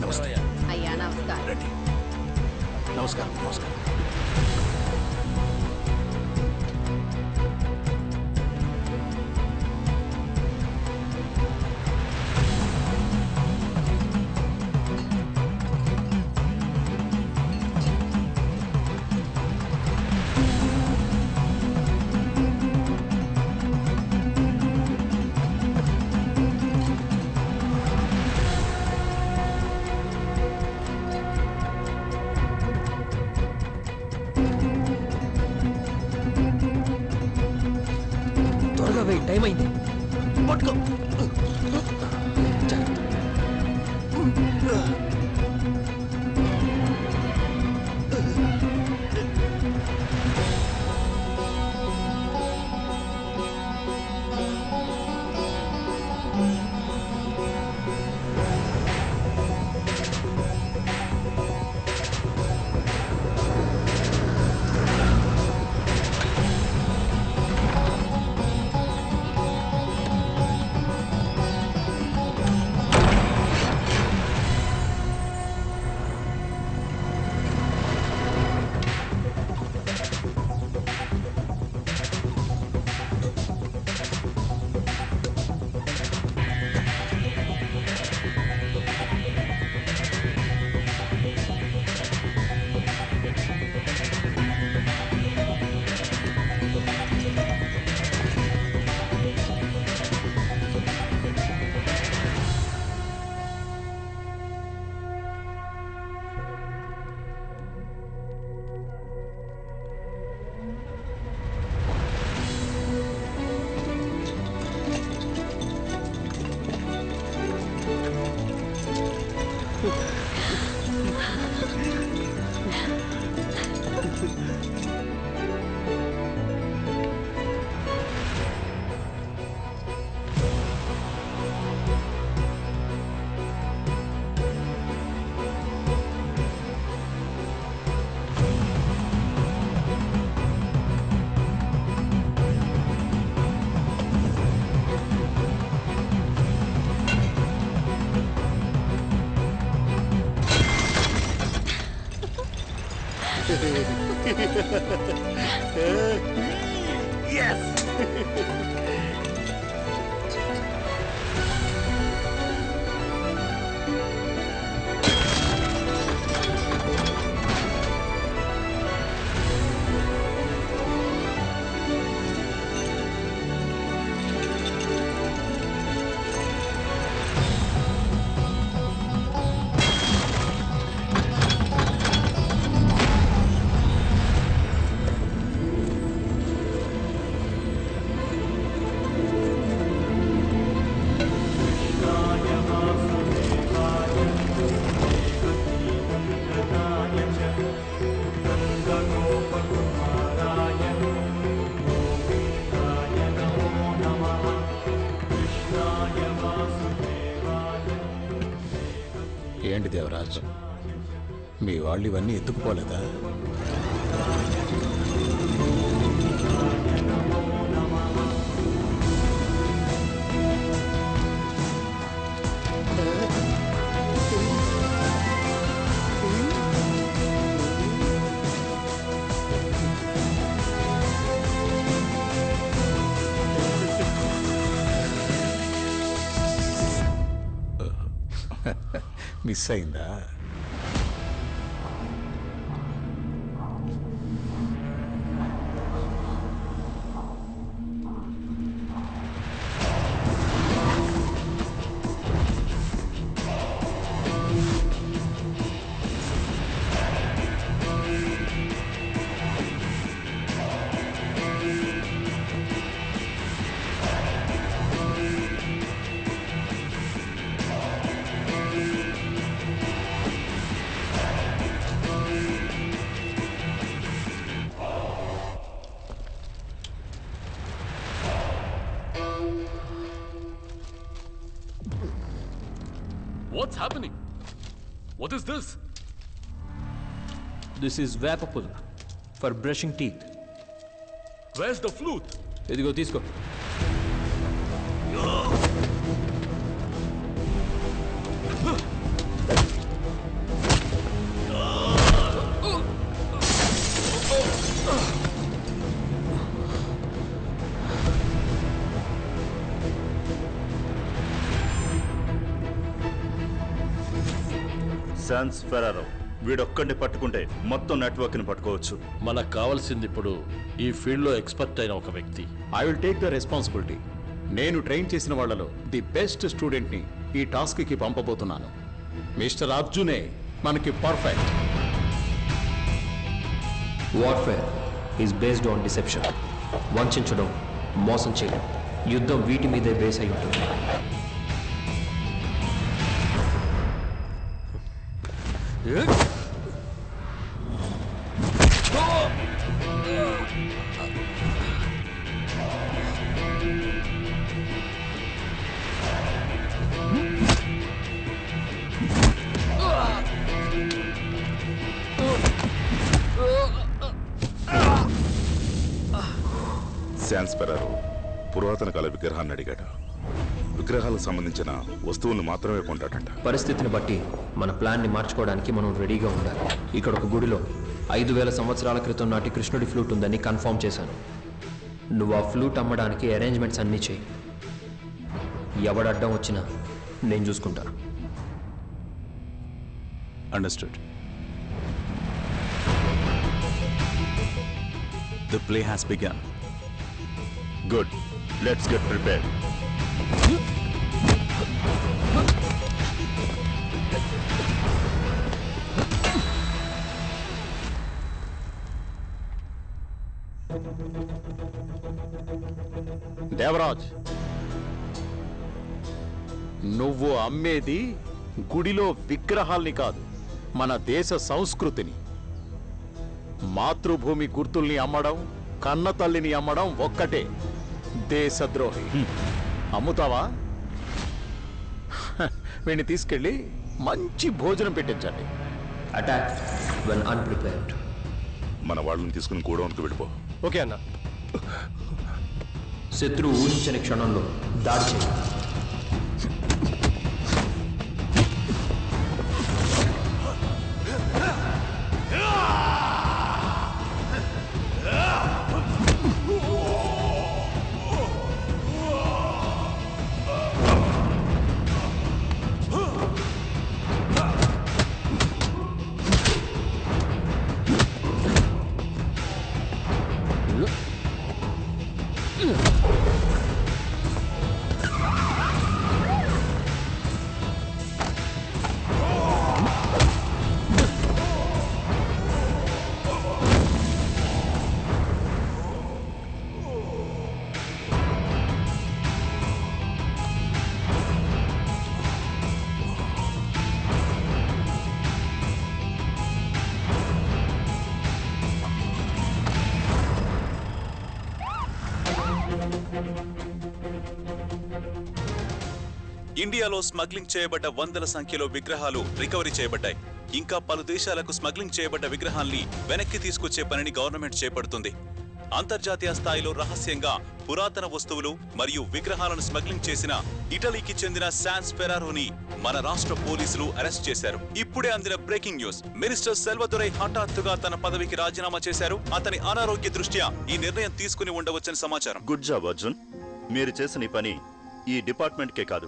నమస్తే. అయ్యా నమస్కారం. రండి. నమస్కారం. టైం అయింది. పట్టుకో. Yes! ఏంటి దేవరాజ్, మీ వాళ్ళు ఇవన్నీ ఎత్తుకుపోలేదా? మిస్ అయిందా? What's happening? What is this? This is Vapapul for brushing teeth. Where's the flute? ఇదిగో తీసుకో. శాన్స్ ఫెరారో వీడొక్కడిని పట్టుకుంటే మొత్తం నెట్వర్క్ ని పట్టుకోవచ్చు. మనకు కావాల్సింది ఇప్పుడు ఈ ఫీల్డ్ లో ఎక్స్పర్ట్ అయిన ఒక వ్యక్తి. I will take the responsibility. నేను ట్రైన్ చేసిన వాళ్ళలో ది బెస్ట్ స్టూడెంట్ ని ఈ టాస్క్ కి పంపబోతున్నాను. మిస్టర్ అర్జునే మనకి perfect. Warfare is based on deception. వంచడం, మోసం చేయడం, యుద్ధం వీటి మీదే బేస్ అయి ఉంటుంది. శాన్స్ ఫెరారో పురాతన కాల విగ్రహాన్ని అడిగాడు. విగ్రహాలకు సంబంధించిన వస్తువులను మాత్రమే కొంటాడంట. పరిస్థితిని బట్టి మన ప్లాన్ని మార్చుకోవడానికి మనం రెడీగా ఉండాలి. ఇక్కడ ఒక గుడిలో 5000 సంవత్సరాల క్రితం నాటి కృష్ణుడి ఫ్లూట్ ఉందని కన్ఫర్మ్ చేశాను. నువ్వు ఆ ఫ్లూట్ అమ్మడానికి అరేంజ్మెంట్స్ అన్నీ చేయి. ఎవడడ్డం వచ్చినా నేను చూసుకుంటాను. Understood. The play has begun. Good. Let's get prepared. Devaraj, నువ్వు అమ్మేది గుడిలో విగ్రహాల్ని కాదు, మన దేశ సంస్కృతిని. మాతృభూమి గుర్తుల్ని అమ్మడం, కన్న తల్లిని అమ్మడం ఒక్కటే. దేశద్రోహి. అమ్ముతావా? వీడిని తీసుకెళ్ళి మంచి భోజనం పెట్టించండి. Attack when unprepared. మన వాళ్ళని తీసుకుని గోడౌన్కి వెళ్ళిపో. ఓకే అన్న. శత్రువు ఊహించని క్షణంలో దాడి చేయి. ఇండియాలో స్మగ్లింగ్ చేయబడ్డ వందల సంఖ్యలో విగ్రహాలు రికవరీ చేయబడ్డాయి. ఇంకా పలు దేశాలకు స్మగ్లింగ్ చేయబడ్డ విగ్రహాల్ని వెనక్కి తీసుకొచ్చే పనిని గవర్నమెంట్ చేపడుతుంది. అంతర్జాతీయ స్థాయిలో రహస్యంగా పురాతన వస్తువులు మరియు విగ్రహాలను స్మగ్లింగ్ చేసిన ఇటలీకి చెందిన శాన్స్ ఫెరారోని మన రాష్ట్ర పోలీసులు అరెస్ట్ చేశారు. ఇప్పుడే అందిన బ్రేకింగ్ న్యూస్. మినిస్టర్ సెల్వదొరై హఠాత్తుగా తన పదవికి రాజీనామా చేశారు. అతని అనారోగ్య దృష్ట్యా ఈ నిర్ణయం తీసుకుని ఉండవచ్చని సమాచారం. Good job Arjun. మీరు చేసిన ఈ పని ఈ డిపార్ట్మెంట్కే కాదు,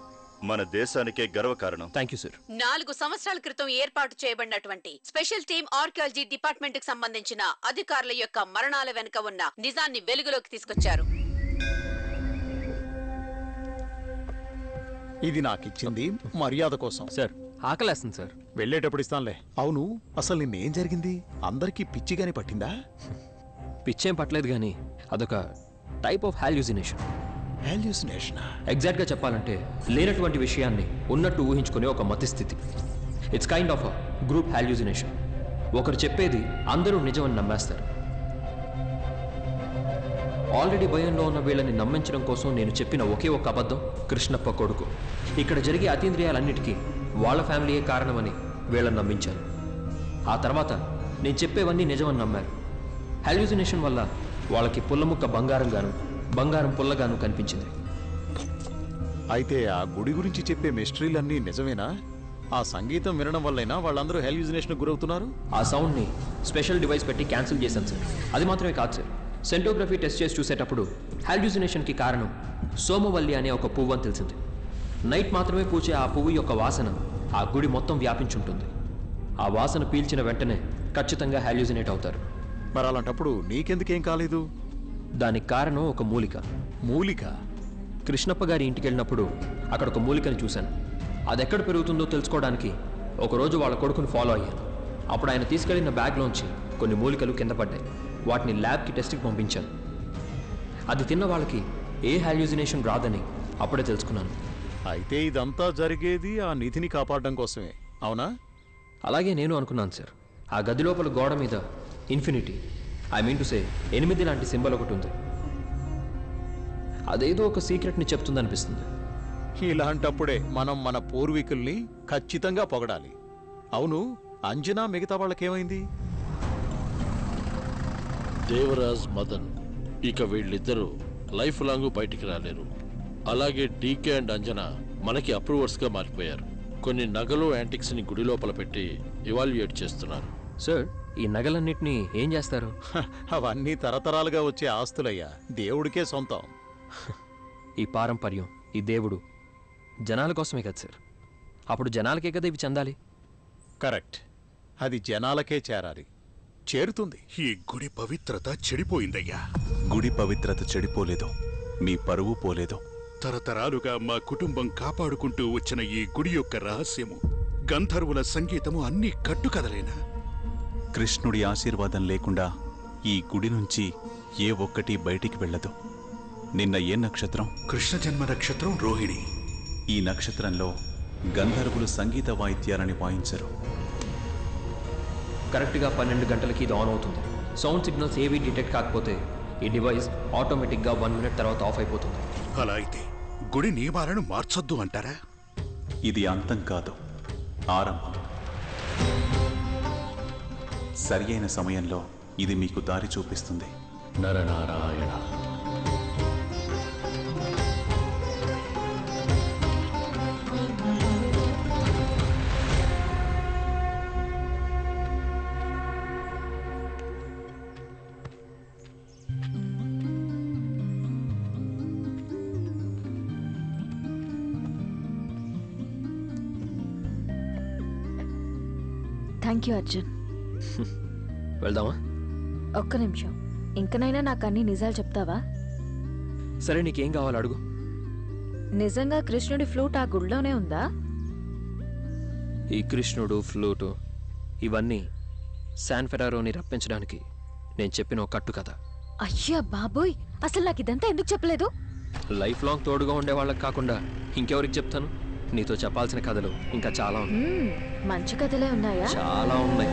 మన దేశానికే గర్వకారణం. Thank you sir. 4 సంవత్సరాల క్రితం ఏర్పాటు చేయబడినటువంటి స్పెషల్ టీమ్ ఆర్కియాలజీ డిపార్ట్మెంట్ కి సంబంధించిన అధికారుల యొక్క మరణాల వెనుక ఉన్న నిజాన్ని వెలుగులోకి తీసుకొచ్చారు. ఇది నాకిచ్చింది మర్యాద కోసం. సార్ ఆకలేస్తుంది సార్. వెళ్ళేటప్పుడు ఇస్తానులే. అవును, అసలు నిన్నేం జరిగింది? అందరికీ పిచ్చిగానే పట్టిందా? పిచ్చేం పట్టలేదు కానీ అదొక టైప్ ఆఫ్ హాల్యూసినేషన్. ఎగ్జాక్ట్గా చెప్పాలంటే లేనటువంటి విషయాన్ని ఉన్నట్టు ఊహించుకునే ఒక మతి స్థితి. It's kind of a group hallucination. ఒకరు చెప్పేది అందరూ నిజమని నమ్మేస్తారు. ఆల్రెడీ భయంలో ఉన్న వీళ్ళని నమ్మించడం కోసం నేను చెప్పిన ఒకే ఒక అబద్ధం కృష్ణప్ప కొడుకు. ఇక్కడ జరిగే అతీంద్రియాలన్నిటికీ వాళ్ళ ఫ్యామిలీయే కారణమని వీళ్ళని నమ్మించాను. ఆ తర్వాత నేను చెప్పేవన్నీ నిజమని నమ్మారు. హాల్యూసినేషన్ వల్ల వాళ్ళకి పుల్లముక్క బంగారంగాను బంగారం పుల్లగాను కనిపించింది. అయితే ఆ గుడి గురించి చెప్పే మిస్టరీలన్నీ నిజమేనా? ఆ సంగీతం వినడం వల్లైనా వాళ్ళందరూ హాల్యూసినేషన్ గురవుతున్నారు? ఆ సౌండ్ని స్పెషల్ డివైస్ పెట్టి క్యాన్సిల్ చేశాను సార్. అది మాత్రమే కాదు సార్, సెంటోగ్రఫీ టెస్ట్ చేసి చూసేటప్పుడు హాల్యూసినేషన్కి కారణం సోమవల్లి అనే ఒక పువ్వు అని తెలిసింది. నైట్ మాత్రమే పూచే ఆ పువ్వు యొక్క వాసన ఆ గుడి మొత్తం వ్యాపించుంటుంది. ఆ వాసన పీల్చిన వెంటనే ఖచ్చితంగా హాల్యూసినేట్ అవుతారు. మరి అలాంటప్పుడు నీకెందుకేం కాలేదు? దానికి కారణం ఒక మూలిక. మూలిక? కృష్ణప్ప గారి ఇంటికి వెళ్ళినప్పుడు అక్కడ ఒక మూలికని చూశాను. అది ఎక్కడ పెరుగుతుందో తెలుసుకోవడానికి ఒకరోజు వాళ్ళ కొడుకుని ఫాలో అయ్యాను. అప్పుడు ఆయన తీసుకెళ్లిన బ్యాగ్లోంచి కొన్ని మూలికలు కింద పడ్డాయి. వాటిని ల్యాబ్కి టెస్ట్కి పంపించాను. అది తిన్న వాళ్ళకి ఏ హాల్యూసినేషన్ రాదని అప్పుడే తెలుసుకున్నాను. అయితే ఇదంతా జరిగేది ఆ నిధిని కాపాడడం కోసమే, అవునా? అలాగే నేను అనుకున్నాను సార్. ఆ గది లోపల గోడ మీద infinity, I mean to say 8 లాంటి సింబల్ ఒకటి ఉంది. అదేదో ఒక సీక్రెట్ని చెప్తుందనిపిస్తుంది. ఇలాంటప్పుడే మనం మన పూర్వీకుల్ని ఖచ్చితంగా పొగడాలి. అవును, అంజనా మిగతా వాళ్ళకేమైంది? దేవరాజ్, మదన్ ఇక వీళ్ళిద్దరూ లైఫ్ లాంగ్ బయటికి రాలేరు. అలాగే డీకే అండ్ అంజనా మనకి అప్రూవర్స్గా మారిపోయారు. కొన్ని నగలు యాంటిక్స్ని గుడి లోపల పెట్టి ఇవాల్యుయేట్ చేస్తున్నారు. సార్, ఈ నగలన్నిటినీ ఏం చేస్తారు? అవన్నీ తరతరాలుగా వచ్చే ఆస్తులయ్యా, దేవుడికే సొంతం. ఈ పారంపర్యం, ఈ దేవుడు జనాల కోసమే కదా సార్. అప్పుడు జనాలకే కదా ఇవి చెందాలి. కరెక్ట్, అది జనాలకే చేరాలి. చేరుతుంది. ఈ గుడి పవిత్రత చెడిపోయిందయ్యా. గుడి పవిత్రత చెడిపోలేదు, మీ పరువు పోలేదు. తరతరాలుగా మా కుటుంబం కాపాడుకుంటూ వచ్చిన ఈ గుడి యొక్క రహస్యము, గంధర్వుల సంగీతము అన్నీ కట్టుకదలేనా? కృష్ణుడి ఆశీర్వాదం లేకుండా ఈ గుడి నుంచి ఏ ఒక్కటి బయటికి వెళ్ళదు. నిన్న ఏ నక్షత్రం? కృష్ణ జన్మ నక్షత్రం రోహిణి. ఈ నక్షత్రంలో గంధర్వులు సంగీత వాయిద్యాలని వాయించరు. కరెక్ట్గా 12 గంటలకి ఇది ఆన్ అవుతుంది. సౌండ్ సిగ్నల్స్ ఏవి డిటెక్ట్ కాకపోతే ఈ డివైస్ ఆటోమేటిక్గా 1 మినిట్ తర్వాత ఆఫ్ అయిపోతుంది. అలా అయితే గుడి నియమాలను మార్చొద్దు అంటారా? ఇది అంతం కాదు, ఆరంభం. సరి అయిన సమయంలో ఇది మీకు దారి చూపిస్తుంది. నరనారాయణ. Thank you Arjun. వెళ్దామా? ఒక్క నిమిషం, ఇంకనైనా నాకు అన్ని నిజాలు చెప్తావా? సరే, నీకేం కావాలో అడుగు. నిజంగా కృష్ణుడి ఫ్లూట్ ఆ గుడిలోనే ఉందా? ఈ కృష్ణుడు, ఫ్లూటు ఇవన్నీ శాన్ ఫెరారోని రప్పించడానికి నేను చెప్పిన ఒక కట్టు కథ. అయ్యా బాబోయ్, అసలు నాకు ఇదంతా ఎందుకు చెప్పలేదు? లైఫ్ లాంగ్ తోడుగా ఉండే వాళ్ళకి కాకుండా ఇంకెవరికి చెప్తాను? నీతో చెప్పాల్సిన కథలు ఇంకా చాలా ఉన్నాయి. మంచి కథలే ఉన్నాయా? చాలా ఉన్నాయి.